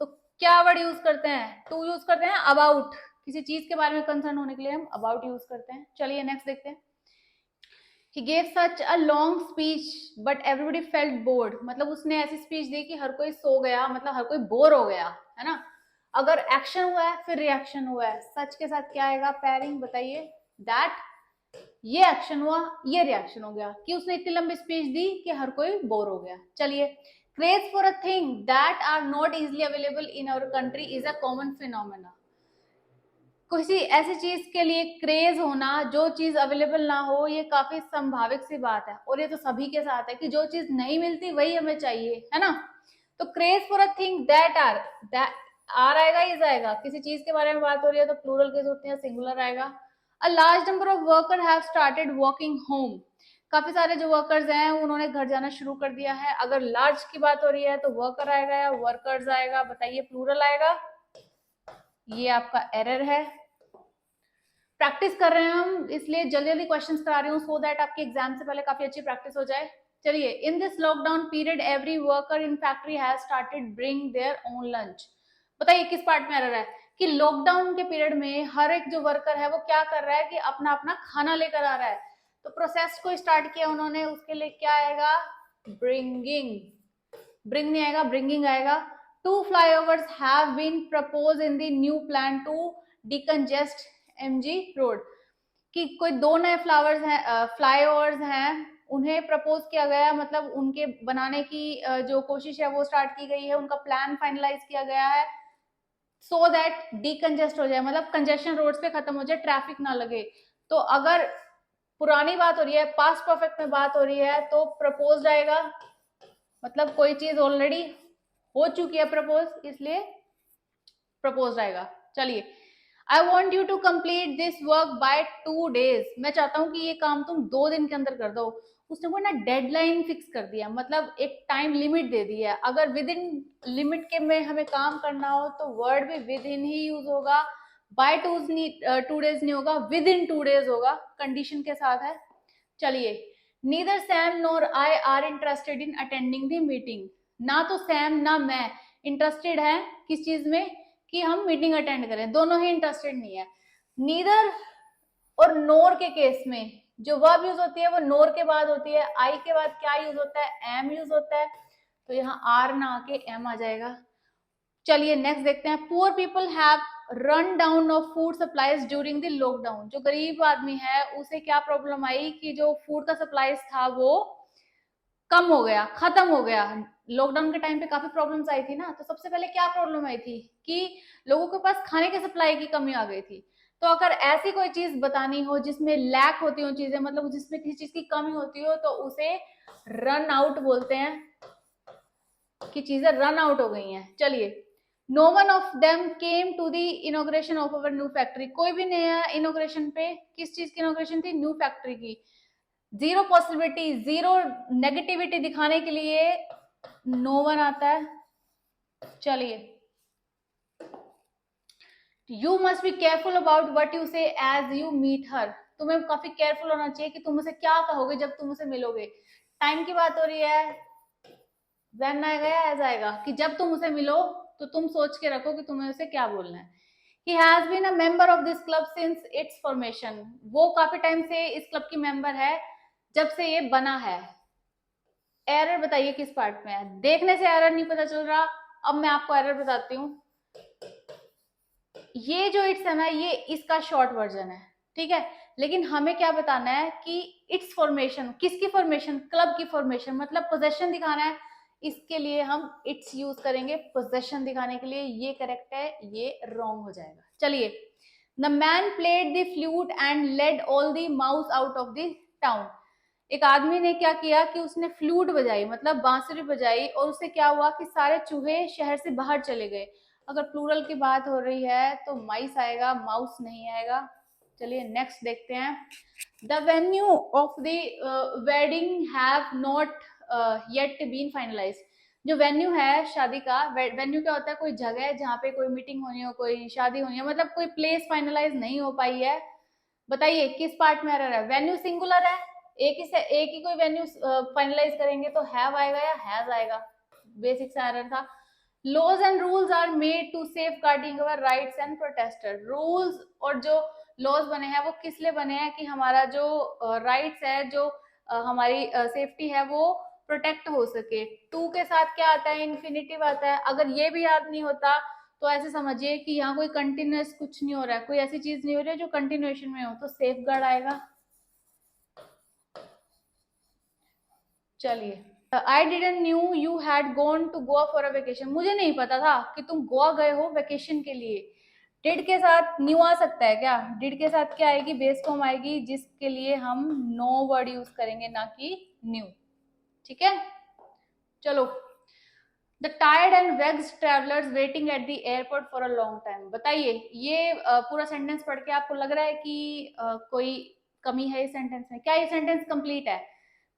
तो क्या वर्ड यूज करते हैं? टू यूज करते हैं, अबाउट। किसी चीज के बारे में कंसर्न होने के लिए हम अबाउट यूज करते हैं। चलिए नेक्स्ट देखते हैं। He gave such a long speech but everybody felt bored। मतलब उसने ऐसी स्पीच दी कि हर कोई सो गया, मतलब हर कोई बोर हो गया, है ना। अगर एक्शन हुआ है फिर रिएक्शन हुआ है, सच के साथ क्या आएगा? पैरिंग। बताइए। दैट, ये एक्शन हुआ, ये रिएक्शन हो गया कि उसने इतनी लंबी स्पीच दी कि हर कोई बोर हो गया। चलिए, craze for a thing that are not easily available in our country is a common phenomena. किसी ऐसी चीज के लिए क्रेज होना जो चीज अवेलेबल ना हो, ये काफी संभाविक सी बात है, और ये तो सभी के साथ है कि जो चीज नहीं मिलती वही हमें चाहिए, है ना। तो craze for a thing that are आएगा, इज आएगा। किसी चीज के बारे में बात हो रही है तो प्लूरल केस होते हैं, सिंगुलर आएगा। A large number of worker have started working home. काफी सारे जो वर्कर्स हैं उन्होंने घर जाना शुरू कर दिया है। अगर लार्ज की बात हो रही है तो वर्कर आएगा या वर्कर्स आएगा? बताइए, प्लूरल आएगा। ये आपका एरर है। प्रैक्टिस कर रहे हैं हम, इसलिए जल्दी जल्दी क्वेश्चंस करा रही हूँ, सो दैट आपके एग्जाम से पहले काफी अच्छी प्रैक्टिस हो जाए। चलिए, in this lockdown period every worker in factory has started bring their own lunch. बताइए किस पार्ट में एरर है? कि लॉकडाउन के पीरियड में हर एक जो वर्कर है वो क्या कर रहा है कि अपना अपना खाना लेकर आ रहा है। तो प्रोसेस को स्टार्ट किया उन्होंने, उसके लिए क्या आएगा? ब्रिंगिंग। ब्रिंग नहीं आएगा, ब्रिंगिंग आएगा। 2 flyovers have been proposed in the new plan to decongest MG road. कि कोई 2 नए फ्लाईओवर्स हैं, उन्हें प्रपोज किया गया, मतलब उनके बनाने की जो कोशिश है वो स्टार्ट की गई है, उनका प्लान फाइनलाइज किया गया है, सो दैट डीकंजेस्ट हो जाए, मतलब कंजेशन रोड्स पे खत्म हो जाए, ट्रैफिक ना लगे। तो अगर पुरानी बात हो रही है, पास्ट परफेक्ट में बात हो रही है, तो प्रपोज आएगा, मतलब कोई चीज ऑलरेडी हो चुकी है प्रपोज, इसलिए प्रपोज आएगा। चलिए, I want you to complete this work by 2 days, मैं चाहता हूं कि ये काम तुम 2 दिन के अंदर कर दो। उसने कोई ना डेडलाइन फिक्स कर दिया, मतलब एक टाइम लिमिट दे दी है। अगर विद इन लिमिट के में हमें काम करना हो तो वर्ड भी विद इन ही यूज होगा, बाय 2 days नहीं होगा, विद इन 2 days होगा, कंडीशन के साथ है। चलिए, neither Sam NOR I R interested in attending the meeting, ना तो सैम ना मैं इंटरेस्टेड है किस चीज में कि हम मीटिंग अटेंड करें, दोनों ही इंटरेस्टेड नहीं है। नीदर और नोर के केस में जो वर्ब यूज होती है वो नोर के बाद होती है, आई के बाद क्या यूज होता है, एम यूज होता है, तो यहाँ आर ना आके एम आ जाएगा। चलिए नेक्स्ट देखते हैं, poor people have run down of food supplies during the lockdown, जो गरीब आदमी है उसे क्या प्रॉब्लम आई कि जो फूड का सप्लाईज था वो कम हो गया, खत्म हो गया। लॉकडाउन के टाइम पे काफी प्रॉब्लम्स आई थी ना, तो सबसे पहले क्या प्रॉब्लम आई थी कि लोगों के पास खाने के सप्लाई की कमी आ गई थी। तो अगर ऐसी कोई चीज बतानी हो जिसमें लैक होती हो चीजें, मतलब जिसमें किसी चीज की कमी होती हो, तो उसे रन आउट बोलते हैं, कि चीजें रन आउट हो गई हैं। चलिए, no one of them came to the inauguration of our new factory, कोई भी नहीं आया इनोग्रेशन पे, किस चीज की इनोग्रेशन थी, न्यू फैक्ट्री की। जीरो पॉसिबिलिटी, जीरो नेगेटिविटी दिखाने के लिए नो वन आता है। चलिए, you must be careful about what you से एज यू मीट हर, तुम्हें काफी केयरफुल होना चाहिए कि तुम उसे क्या कहोगे जब तुम उसे मिलोगे। टाइम की बात हो रही है, व्हेन आएगा या एज आएगा, कि जब तुम उसे मिलो तो तुम सोच के रखो कि तुम्हें उसे क्या बोलना है। He has been a member of this club since its formation, वो काफी टाइम से इस क्लब की मेंबर है जब से ये बना है। एरर बताइए किस पार्ट में है, देखने से एरर नहीं पता चल रहा, अब मैं आपको एरर बताती हूँ। ये जो इट्स है ना, ये इसका शॉर्ट वर्जन है, ठीक है, लेकिन हमें क्या बताना है कि इट्स फॉर्मेशन, किसकी फॉर्मेशन, क्लब की फॉर्मेशन, मतलब पोजेशन दिखाना है, इसके लिए हम इट्स यूज करेंगे पोजेशन दिखाने के लिए। ये करेक्ट है, ये रॉन्ग हो जाएगा। चलिए, the man played the flute and led all the mouse out of the town, एक आदमी ने क्या किया कि उसने फ्लूट बजाई, मतलब बांसुरी बजाई, और उससे क्या हुआ कि सारे चूहे शहर से बाहर चले गए। अगर प्लूरल की बात हो रही है तो माइस आएगा, माउस नहीं आएगा। चलिए नेक्स्ट देखते हैं, the venue of the wedding have not yet been finalised, जो वेन्यू है शादी का, वेन्यू क्या होता है, कोई जगह जहाँ पे कोई मीटिंग होनी हो, कोई शादी होनी हो, मतलब कोई प्लेस फाइनलाइज नहीं हो पाई है। बताइए किस पार्ट में एरर है, वेन्यू सिंगुलर है, एक ही कोई वेन्यू फाइनलाइज करेंगे तो हैव आएगा या हैज आएगा, बेसिक सा एरर था। Laws and rules are made to safeguarding our rights and protester, rules और जो लॉज बने हैं वो किस लिए बने हैं कि हमारा जो राइट्स है, जो हमारी सेफ्टी है वो प्रोटेक्ट हो सके। टू के साथ क्या आता है, इन्फिनिटिव आता है। अगर ये भी याद नहीं होता तो ऐसे समझिए कि यहाँ कोई कंटिन्यूअस कुछ नहीं हो रहा है, कोई ऐसी चीज नहीं हो रही है जो कंटिन्यूएशन में हो, तो सेफ गार्ड आएगा। चलिए, I didn't knew you had gone to Goa for a vacation, मुझे नहीं पता था कि तुम गोवा गए हो वेकेशन के लिए। डिड के साथ न्यू आ सकता है क्या, डिड के साथ क्या आएगी, बेस फॉर्म आएगी, जिसके लिए हम नो वर्ड यूज करेंगे, ना कि न्यू, ठीक है। चलो, the tired and vexed travellers waiting at the airport for a long time, बताइए ये पूरा सेंटेंस पढ़ के आपको लग रहा है कि कोई कमी है इस सेंटेंस में, क्या ये सेंटेंस कंप्लीट है।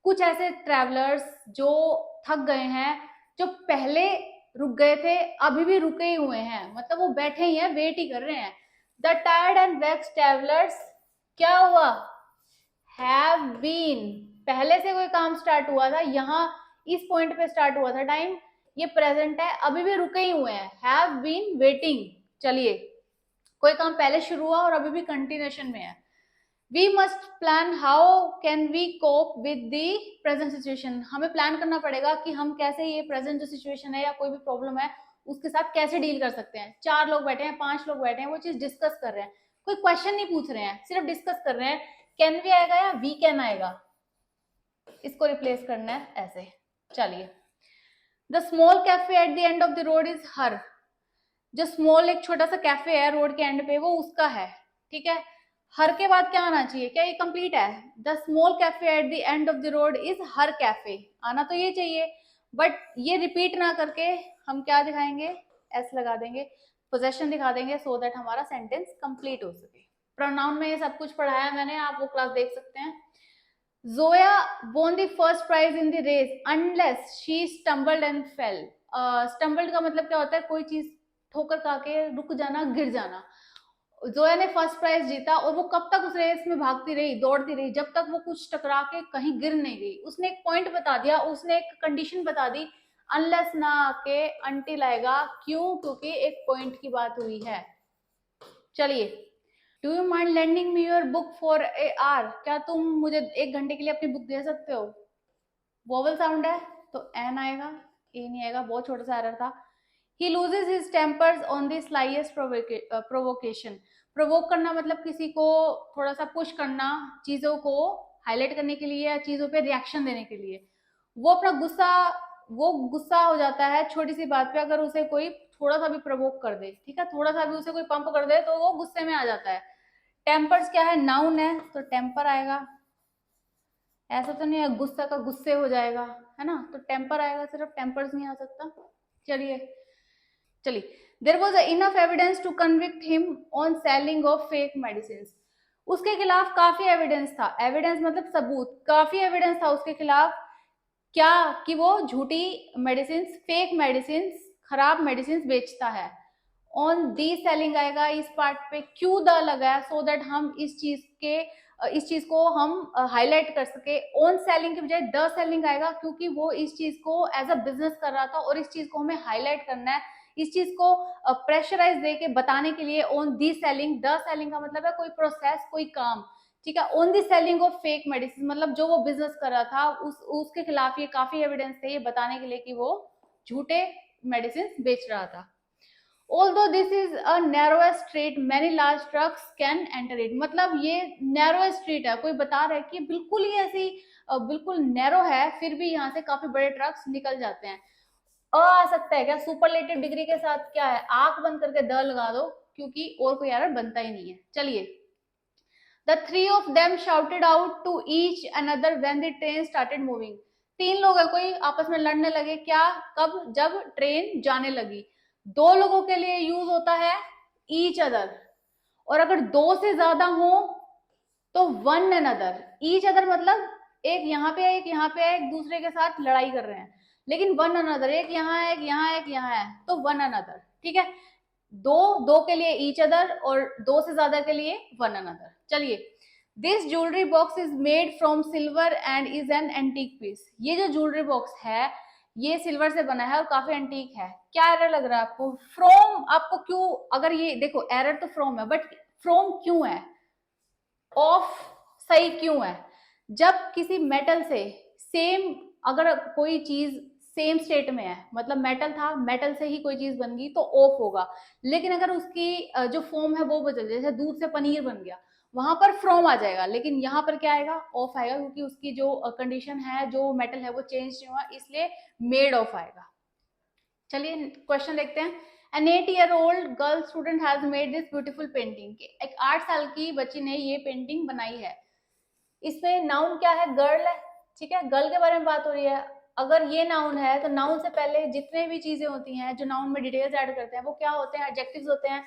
कुछ ऐसे ट्रैवलर्स जो थक गए हैं, जो पहले रुक गए थे अभी भी रुके ही हुए हैं, मतलब वो बैठे ही हैं, वेट ही कर रहे हैं। The tired and vexed travellers क्या हुआ, हैव बीन, पहले से कोई काम स्टार्ट हुआ था, यहाँ इस पॉइंट पे स्टार्ट हुआ था टाइम, ये प्रेजेंट है, अभी भी रुके ही हुए हैं, हैव बीन वेटिंग। चलिए, कोई काम पहले शुरू हुआ और अभी भी कंटिन्यूएशन में है। We must plan how can we cope with the present situation, हमें प्लान करना पड़ेगा कि हम कैसे ये प्रेजेंट जो सिचुएशन है या कोई भी प्रॉब्लम है उसके साथ कैसे डील कर सकते हैं। 4 लोग बैठे हैं, 5 लोग बैठे हैं, वो चीज डिस्कस कर रहे हैं, कोई क्वेश्चन नहीं पूछ रहे हैं, सिर्फ डिस्कस कर रहे हैं। कैन भी आएगा या वी कैन आएगा, इसको रिप्लेस करना है ऐसे। चलिए, the small cafe at the end of the road is her. जो स्मॉल एक छोटा सा कैफे है रोड के एंड पे, वो उसका है, ठीक है। हर के बाद क्या आना चाहिए, क्या ये कंप्लीट है? The small cafe at the end of the road is her cafe, आना तो ये चाहिए, बट ये रिपीट ना करके हम क्या दिखाएंगे, एस लगा देंगे, पोजेशन दिखा देंगे, सो दैट हमारा सेंटेंस कंप्लीट हो सके। प्रोनाउन में ये सब कुछ पढ़ाया मैंने, आप वो क्लास देख सकते हैं। Zoya won the first prize in the race unless she stumbled and fell. Stumbled का मतलब क्या होता है, कोई चीज ठोकर खा के रुक जाना, गिर जाना। जोया ने फर्स्ट प्राइज जीता और वो कब तक उस रेस में भागती रही, दौड़ती रही, जब तक वो कुछ टकरा के कहीं गिर नहीं गई। उसने एक पॉइंट बता दिया, उसने एक कंडीशन बता दी, अनलेस ना आके अनटिल आएगा। क्यों? क्योंकि एक पॉइंट की बात हुई है। चलिए, do you mind lending me your book for A R? क्या तुम मुझे 1 घंटे के लिए अपनी बुक दे सकते हो? वोवल साउंड है तो एन आएगा, ए नहीं आएगा, बहुत छोटा सा एरर था। He loses his tempers on the slightest provocation. Provoke करना मतलब किसी को थोड़ा सा पुश करना, चीजों को हाईलाइट करने के लिए या चीजों पे रिएक्शन देने के लिए। वो अपना गुस्सा हो जाता है छोटी सी बात पे, अगर उसे कोई थोड़ा सा भी प्रोवोक कर दे, ठीक है, थोड़ा सा भी उसे कोई पंप कर दे तो वो गुस्से में आ जाता है। टेम्पर्स क्या है, नाउन है, तो टेम्पर आएगा। ऐसा तो नहीं है गुस्सा का गुस्से हो जाएगा, है ना, तो टेम्पर आएगा, सिर्फ टेम्पर्स नहीं आ सकता। चलिए, there was enough evidence to convict him on selling of fake medicine. उसके खिलाफ काफी एविडेंस था, एविडेंस मतलब सबूत, काफी एविडेंस था उसके खिलाफ, क्या कि वो झूठी मेडिसिन, फेक मेडिसिन, खराब मेडिसिन बेचता है। ऑन दी सेलिंग आएगा इस पार्ट पे, क्यों द लगा है, सो दैट हम इस चीज को हम हाईलाइट कर सके। ऑन सेलिंग के बजाय द सेलिंग आएगा, क्योंकि वो इस चीज को एज अ बिजनेस कर रहा था और इस चीज को हमें हाईलाइट करना है, इस चीज को प्रेशराइज दे के बताने के लिए। On the selling, the selling का मतलब है कोई प्रोसेस, कोई काम, ठीक है। On the selling of fake medicine मतलब जो वो बिजनेस कर रहा था उसके खिलाफ ये काफी एविडेंस थे, ये बताने के लिए कि वो झूठे मेडिसिन बेच रहा था। Although this is a narrow street, many large trucks can enter it. मतलब ये narrow street है, कोई बता रहा है कि बिल्कुल ही ऐसी बिल्कुल नैरो है, फिर भी यहाँ से काफी बड़े ट्रक्स निकल जाते हैं। आ सकता है क्या, सुपरलेटिव डिग्री के साथ क्या है, आंख बंद करके द लगा दो, क्योंकि और कोई एरर बनता ही नहीं है। चलिए, The three of them shouted out to each another when the train started moving. 3 लोग है, कोई आपस में लड़ने लगे, क्या, कब, जब ट्रेन जाने लगी। 2 लोगों के लिए यूज होता है each other, और अगर 2 से ज्यादा हो तो one another। each other मतलब एक यहाँ पे है, एक यहाँ पे है, एक दूसरे के साथ लड़ाई कर रहे हैं, लेकिन one another एक यहाँ है, एक यहाँ है, एक यहाँ है, तो one another, ठीक है। दो के लिए each other और 2 से ज्यादा के लिए one another। चलिए, this jewellery box is made from silver and is an antique piece. ये जो ज्वेलरी बॉक्स है ये सिल्वर से बना है और काफी एंटीक है। क्या एरर लग रहा है आपको? फ्रॉम, आपको क्यों, अगर ये देखो एरर तो फ्रॉम है, बट फ्रॉम क्यों है, ऑफ सही क्यों है? जब किसी मेटल से सेम, अगर कोई चीज सेम स्टेट में है, मतलब मेटल था, मेटल से ही कोई चीज बन गई तो ऑफ होगा, लेकिन अगर उसकी जो फॉर्म है वो बदल, जैसे दूध से पनीर बन गया, वहां पर फ्रॉम आ जाएगा, लेकिन यहाँ पर क्या आएगा, ऑफ आएगा, क्योंकि उसकी जो कंडीशन है, जो मेटल है वो चेंज नहीं हुआ, इसलिए मेड ऑफ आएगा। चलिए क्वेश्चन देखते हैं। An 8-year-old girl student has made this beautiful painting. एक 8 साल की बच्ची ने ये पेंटिंग बनाई है। इसमें नाउन क्या है, गर्ल है, ठीक है, गर्ल के बारे में बात हो रही है। अगर ये नाउन है तो नाउन से पहले जितने भी चीजें होती हैं जो नाउन में डिटेल्स ऐड करते हैं वो क्या होते हैं, एडजेक्टिव्स होते हैं।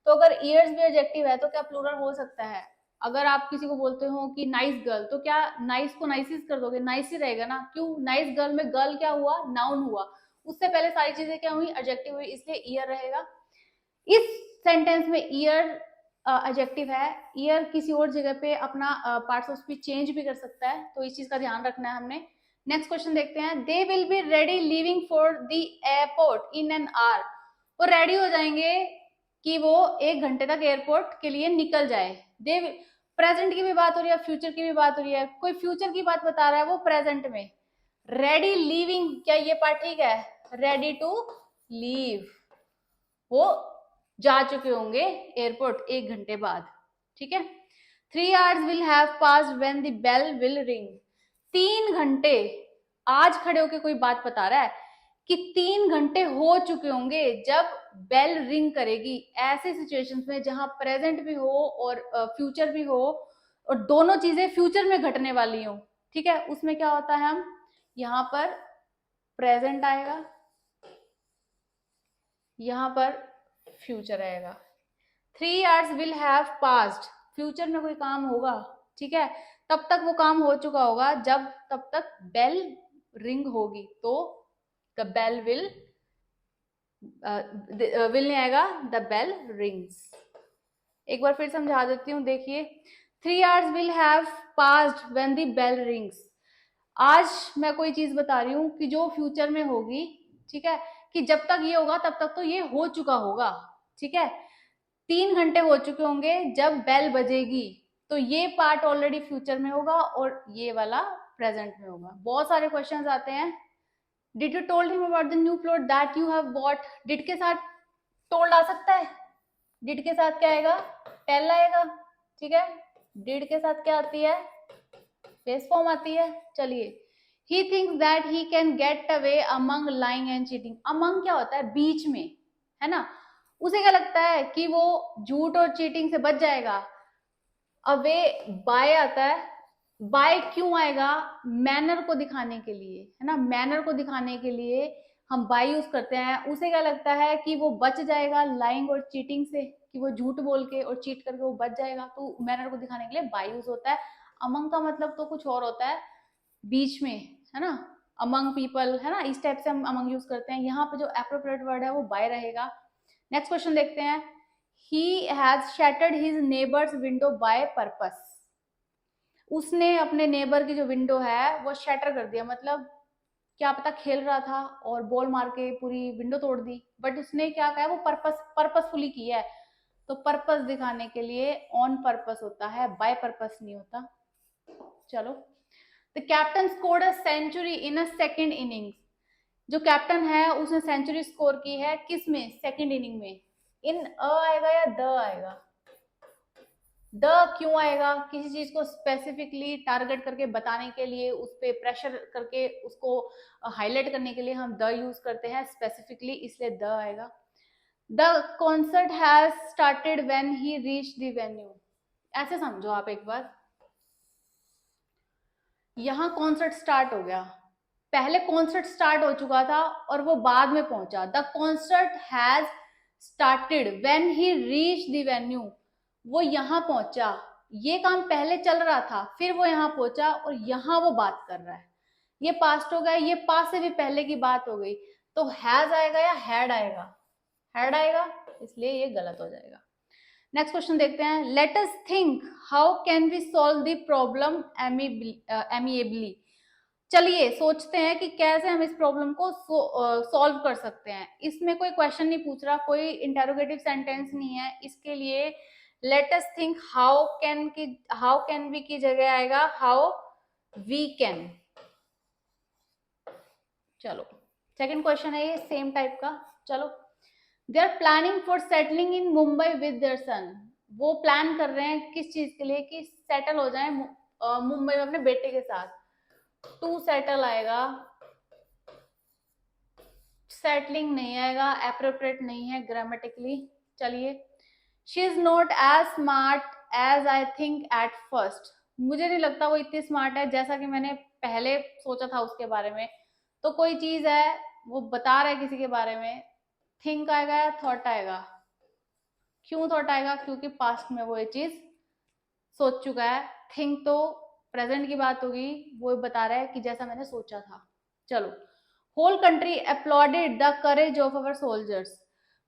तो अगर ईयर्स भी एडजेक्टिव है तो क्या प्लूरल हो सकता है? अगर आप किसी को बोलते हो कि नाइस गर्ल, तो क्या नाइस को नाइसिस कर दोगे? नाइस ही रहेगा ना, क्यों? नाइस गर्ल में गर्ल क्या हुआ, नाउन हुआ, उससे पहले सारी चीजें क्या हुई, एडजेक्टिव हुई, इसलिए ईयर रहेगा। इस सेंटेंस में ईयर एडजेक्टिव है, ईयर किसी और जगह पे अपना पार्ट्स ऑफ स्पीच चेंज भी कर सकता है, तो इस चीज का ध्यान रखना है हमने। नेक्स्ट क्वेश्चन देखते हैं। They will be ready living for the airport in an hour. वो रेडी हो जाएंगे कि वो 1 घंटे तक एयरपोर्ट के लिए निकल जाए। दे, प्रेजेंट की भी बात हो रही है, फ्यूचर की भी बात हो रही है, कोई फ्यूचर की बात बता रहा है वो प्रेजेंट में। रेडी लिविंग, क्या ये पार्ट ठीक है? रेडी टू लीव, वो जा चुके होंगे एयरपोर्ट 1 घंटे बाद। ठीक है। 3 hours will have passed when the bell will ring. 3 घंटे, आज खड़े होके कोई बात बता रहा है कि 3 घंटे हो चुके होंगे जब बेल रिंग करेगी। ऐसे सिचुएशंस में जहां प्रेजेंट भी हो और फ्यूचर भी हो और दोनों चीजें फ्यूचर में घटने वाली हो, ठीक है, उसमें क्या होता है, हम यहाँ पर प्रेजेंट आएगा, यहाँ पर फ्यूचर आएगा। 3 hours will have passed, future में कोई काम होगा, ठीक है, तब तक वो काम हो चुका होगा जब तब तक बेल रिंग होगी, तो द बेल विल नहीं आएगा, द बेल रिंग्स। एक बार फिर समझा देती हूँ, देखिए 3 hours will have passed when the bell rings. आज मैं कोई चीज बता रही हूँ कि जो फ्यूचर में होगी, ठीक है, कि जब तक ये होगा तब तक तो ये हो चुका होगा, ठीक है। 3 घंटे हो चुके होंगे जब बेल बजेगी, तो ये पार्ट ऑलरेडी फ्यूचर में होगा और ये वाला प्रेजेंट में होगा। बहुत सारे क्वेश्चंस आते हैं। Did you told him about the new plot that you have bought? Did के साथ टोल्ड आ सकता है, डिड के साथ क्या आएगा, टेल आएगा, ठीक है। डिड के साथ क्या आती है, बेस फॉर्म आती है। चलिए, he thinks that he can get away among lying and cheating. among क्या होता है, बीच में, है ना। उसे क्या लगता है कि वो झूठ और चीटिंग से बच जाएगा। अवे बाय आता है, बाय क्यों आएगा, मैनर को दिखाने के लिए, है ना, मैनर को दिखाने के लिए हम बाय यूज करते हैं। उसे क्या लगता है कि वो बच जाएगा लाइंग और चीटिंग से, कि वो झूठ बोल के और चीट करके वो बच जाएगा, तो मैनर को दिखाने के लिए बाय यूज होता है। अमंग का मतलब तो कुछ और होता है, बीच में, है ना, अमंग पीपल, है ना, इस टाइप से हम अमंग यूज करते हैं। यहाँ पे जो एप्रोप्रिएट वर्ड है वो बाय रहेगा। नेक्स्ट क्वेश्चन देखते हैं। He has shattered his neighbor's window by purpose. उसने अपने नेबर की जो विंडो है वो शैटर कर दिया, मतलब क्या पता खेल रहा था और बॉल मार के पूरी विंडो तोड़ दी, बट उसने क्या कहा, वो पर्पसफुली किया है। तो पर्पस दिखाने के लिए ऑन पर्पस होता है, बाय पर्पस नहीं होता। चलो, the captain scored a century in a second innings. जो कैप्टन है उसने सेंचुरी स्कोर की है किस में, सेकेंड इनिंग में। इन अ आएगा या द आएगा, द क्यों आएगा, किसी चीज को स्पेसिफिकली टारगेट करके बताने के लिए, उस पर प्रेशर करके उसको हाईलाइट करने के लिए हम द यूज करते हैं स्पेसिफिकली, इसलिए द आएगा। The concert has started when he reach the venue. ऐसे समझो आप एक बार, यहां कॉन्सर्ट स्टार्ट हो गया, पहले कॉन्सर्ट स्टार्ट हो चुका था और वो बाद में पहुंचा। The concert has started when he reach the venue, वो यहां पहुंचा, ये काम पहले चल रहा था, फिर वो यहां पहुंचा और यहां वो बात कर रहा है। ये पास्ट हो गया, ये पास्ट से भी पहले की बात हो गई, तो हैज आएगा या हैड आएगा, हैड आएगा, इसलिए ये गलत हो जाएगा। नेक्स्ट क्वेश्चन देखते हैं। Let us think how can we solve the problem amicably. चलिए सोचते हैं कि कैसे हम इस प्रॉब्लम को सॉल्व कर सकते हैं। इसमें कोई क्वेश्चन नहीं पूछ रहा, कोई इंटेरोगेटिव सेंटेंस नहीं है, इसके लिए let us think how can we की जगह आएगा हाउ वी कैन। चलो, सेकंड क्वेश्चन है ये सेम टाइप का। चलो, they are planning for settling in Mumbai with their son. वो प्लान कर रहे हैं किस चीज के लिए, कि सेटल हो जाए मुंबई में अपने बेटे के साथ। टू सेटल आएगा, सेटलिंग नहीं आएगा, एप्रोप्रिएट नहीं है ग्रामेटिकली। चलिए, she is not as smart as I think at first. मुझे नहीं लगता वो इतनी स्मार्ट है जैसा कि मैंने पहले सोचा था उसके बारे में। तो कोई चीज है, वो बता रहा है किसी के बारे में, थिंक आएगा या थॉट आएगा। क्यों थॉट आएगा, क्योंकि पास्ट में वो ये चीज सोच चुका है। थिंक तो प्रेजेंट की बात होगी, वो बता रहा है कि जैसा मैंने सोचा था। चलो, whole country applauded the courage of our soldiers.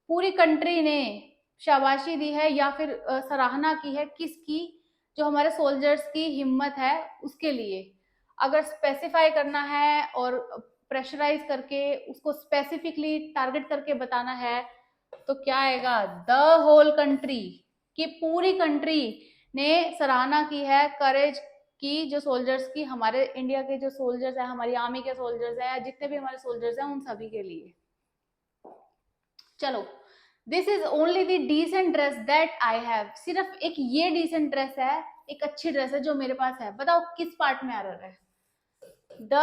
पूरी कंट्री ने शाबाशी दी है या फिर सराहना की है किसकी, जो हमारे सोल्जर्स की हिम्मत है उसके लिए। अगर स्पेसिफाई करना है और प्रेशराइज करके उसको स्पेसिफिकली टारगेट करके बताना है, तो क्या आएगा, द होल कंट्री, कि पूरी कंट्री ने सराहना की है करेज की, जो सोल्जर्स की, हमारे इंडिया के जो सोल्जर्स है, हमारी आर्मी के सोल्जर्स हैं, जितने भी हमारे सोल्जर्स हैं, उन सभी के लिए। चलो, this is only the decent dress that I have, सिर्फ एक ये डिसेंट ड्रेस है, एक अच्छी ड्रेस है जो मेरे पास है। बताओ किस पार्ट में एरर है? The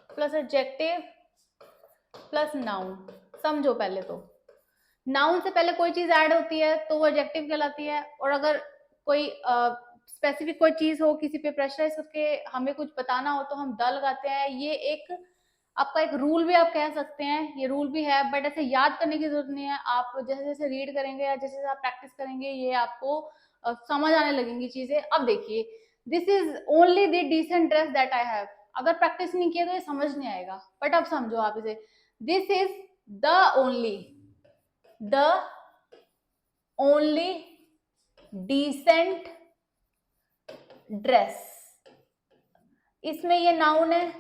plus adjective plus noun. समझो पहले तो, नाउन से पहले कोई चीज ऐड होती है तो वो एडजेक्टिव कहलाती है, और अगर कोई स्पेसिफिक कोई चीज हो, किसी पे प्रेशराइज करके हमें कुछ बताना हो तो हम द लगाते हैं। ये एक आपका एक रूल भी आप कह सकते हैं, ये रूल भी है, बट ऐसे याद करने की जरूरत नहीं है। आप जैसे जैसे रीड करेंगे या जैसे जैसे आप प्रैक्टिस करेंगे ये आपको समझ आने लगेंगी चीजें। अब देखिए, this is only the decent dress that I have, अगर प्रैक्टिस नहीं किया तो ये समझ नहीं आएगा, बट अब समझो आप इसे। This is the only, the only decent dress, इसमें ये नाउन है,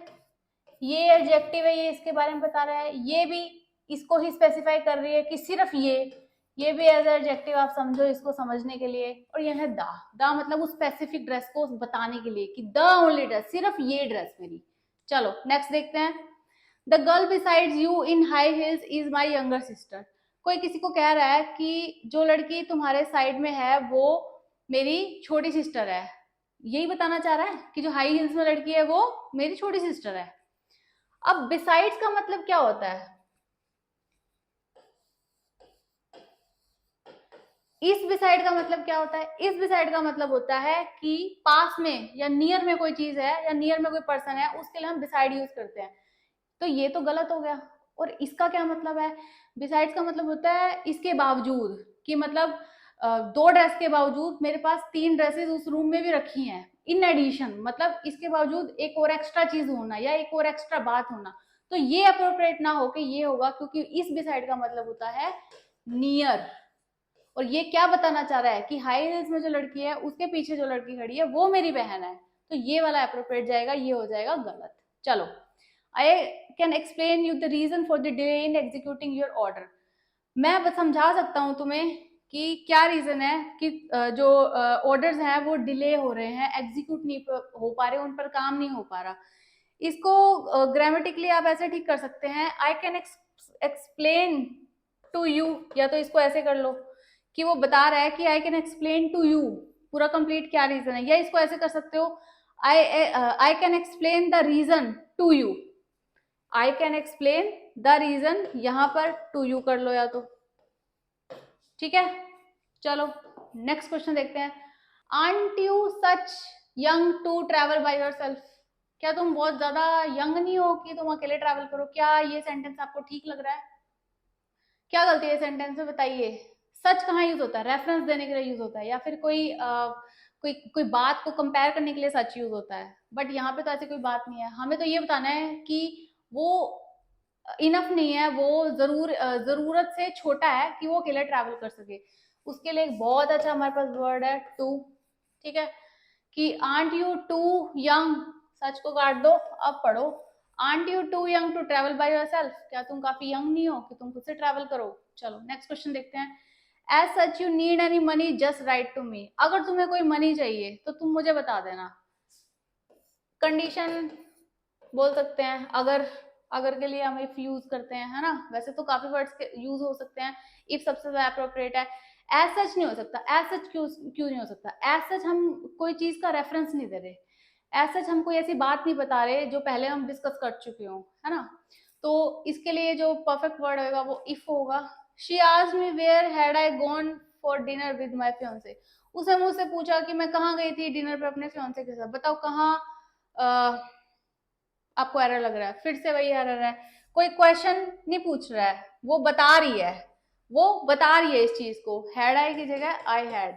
ये एडजेक्टिव है, ये इसके बारे में बता रहा है, ये भी इसको ही स्पेसिफाई कर रही है कि सिर्फ ये भी एज एडजेक्टिव आप समझो इसको समझने के लिए। और ये है द मतलब उस स्पेसिफिक ड्रेस को बताने के लिए कि द ओनली ड्रेस, सिर्फ ये ड्रेस मेरी। चलो नेक्स्ट देखते हैं। The girl besides you in high heels is my younger sister. कोई किसी को कह रहा है कि जो लड़की तुम्हारे साइड में है वो मेरी छोटी सिस्टर है, यही बताना चाह रहा है कि जो हाई हील्स में लड़की है वो मेरी छोटी सिस्टर है। अब बिसाइड्स का मतलब क्या होता है? इस बिसाइड का मतलब क्या होता है? इस बिसाइड का मतलब होता है कि पास में या नियर में कोई चीज है या नियर में कोई पर्सन है, उसके लिए हम बिसाइड यूज करते हैं। तो ये तो गलत हो गया। और इसका क्या मतलब है? बिसाइड्स का मतलब होता है इसके बावजूद, कि मतलब दो ड्रेस के बावजूद मेरे पास 3 ड्रेसेस उस रूम में भी रखी हैं। इन एडिशन मतलब इसके बावजूद एक और एक्स्ट्रा चीज होना या एक और एक्स्ट्रा बात होना। तो ये अप्रोप्रिएट ना होके ये होगा, क्योंकि इस बिसाइड का मतलब होता है नियर। और ये क्या बताना चाह रहा है कि हाई हील्स में जो लड़की है उसके पीछे जो लड़की खड़ी है वो मेरी बहन है। तो ये वाला अप्रोप्रिएट जाएगा, ये हो जाएगा गलत। चलो, I can explain you the reason for the delay in executing your order. मैं बस समझा सकता हूँ तुम्हें कि क्या रीजन है कि जो ऑर्डर्स हैं वो डिले हो रहे हैं, एग्जीक्यूट नहीं हो पा रहे, उन पर काम नहीं हो पा रहा। इसको ग्रामेटिकली आप ऐसे ठीक कर सकते हैं, I can explain to you, या तो इसको ऐसे कर लो कि वो बता रहा है कि I can explain to you पूरा कंप्लीट क्या रीजन है, या इसको ऐसे कर सकते हो I can explain the reason to you, I can explain the reason, यहां पर टू यू कर लो या तो, ठीक है। चलो नेक्स्ट क्वेश्चन देखते हैं। Aren't you such young to travel by yourself. क्या तुम बहुत ज्यादा यंग नहीं हो कि तुम अकेले ट्रैवल करो? क्या ये सेंटेंस आपको ठीक लग रहा है? क्या गलती है सेंटेंस में बताइए? सच कहाँ यूज होता है? रेफरेंस देने के लिए यूज होता है, या फिर कोई बात को कंपेयर करने के लिए सच यूज होता है। बट यहाँ पे तो ऐसी कोई बात नहीं है, हमें तो ये बताना है कि वो इनफ नहीं है, वो जरूरत से छोटा है कि वो अकेले ट्रैवल कर सके। उसके लिए एक बहुत अच्छा हमारे पास वर्ड है टू, ठीक है, कि aren't you too young, such को काट दो, अब पढ़ो। Aren't you too young to travel by yourself, क्या तुम काफी यंग नहीं हो कि तुम खुद से ट्रैवल करो? चलो नेक्स्ट क्वेश्चन देखते हैं। As such you need any money just write to me. अगर तुम्हें कोई मनी चाहिए तो तुम मुझे बता देना। कंडीशन बोल सकते हैं, अगर अगर के लिए हम इफ यूज करते हैं, है ना। वैसे तो काफी वर्ड्स के यूज हो सकते हैं, इफ सबसे ज्यादा अप्रोप्रिएट है। एज सच नहीं हो सकता, एज सच क्यों नहीं हो सकता? एज सच हम कोई चीज का रेफरेंस नहीं दे रहे, एज सच हम कोई ऐसी बात नहीं बता रहे जो पहले हम डिस्कस कर चुके हो, है ना। तो इसके लिए जो परफेक्ट वर्ड होगा वो इफ होगा। She asked me where had I gone for dinner with my fiancee. उसने मुझसे पूछा कि मैं कहाँ गई थी डिनर पे अपने फियांसे के साथ। बताओ कहाँ आपको एरर लग रहा है? फिर से वही एरर है, कोई क्वेश्चन नहीं पूछ रहा है, वो बता रही है, वो बता रही है इस चीज को। हैड आई की जगह आई हैड।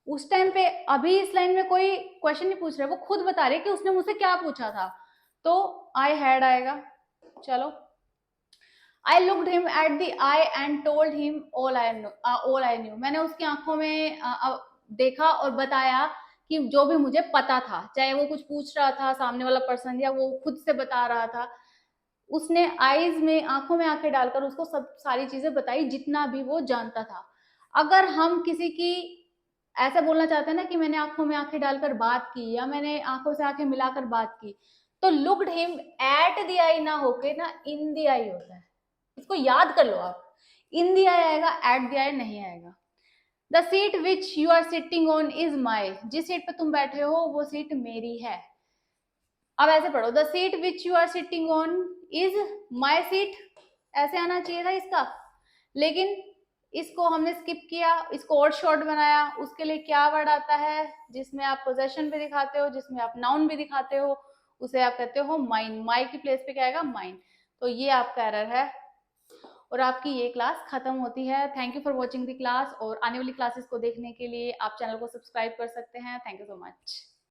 उस टाइम पे अभी इस लाइन में कोई क्वेश्चन नहीं पूछ रहा है, वो खुद बता रही है कि उसने मुझसे क्या पूछा था, तो आई हैड आएगा। चलो, I looked him at the I and told him all I knew. मैंने उसकी आंखों में देखा और बताया कि जो भी मुझे पता था, चाहे वो कुछ पूछ रहा था सामने वाला पर्सन या वो खुद से बता रहा था। उसने आईज में, आंखों में आंखें डालकर उसको सब सारी चीजें बताई जितना भी वो जानता था। अगर हम किसी की ऐसा बोलना चाहते हैं ना कि मैंने आंखों में आंखें डालकर बात की या मैंने आंखों से आंखें मिलाकर बात की, तो लुक्ड हिम एट द आई ना होके ना इन द आई होता है। इसको याद कर लो आप, इन द आई आएगा, एट द आई नहीं आएगा। The seat which you are sitting on is my, जिस सीट पे तुम बैठे हो वो सीट मेरी है। अब ऐसे पढ़ो, the seat which you are sitting on is my seat, ऐसे आना चाहिए था इसका, लेकिन इसको हमने स्किप किया, इसको और शॉर्ट बनाया। उसके लिए क्या वर्ड आता है जिसमें आप पोजेशन भी दिखाते हो, जिसमें आप नाउन भी दिखाते हो, उसे आप कहते हो माइन। माई की प्लेस पे क्या आएगा, माइन। तो ये आपका एरर है और आपकी ये क्लास खत्म होती है। Thank you for watching the class, और आने वाली क्लासेस को देखने के लिए आप चैनल को सब्सक्राइब कर सकते हैं। Thank you so much.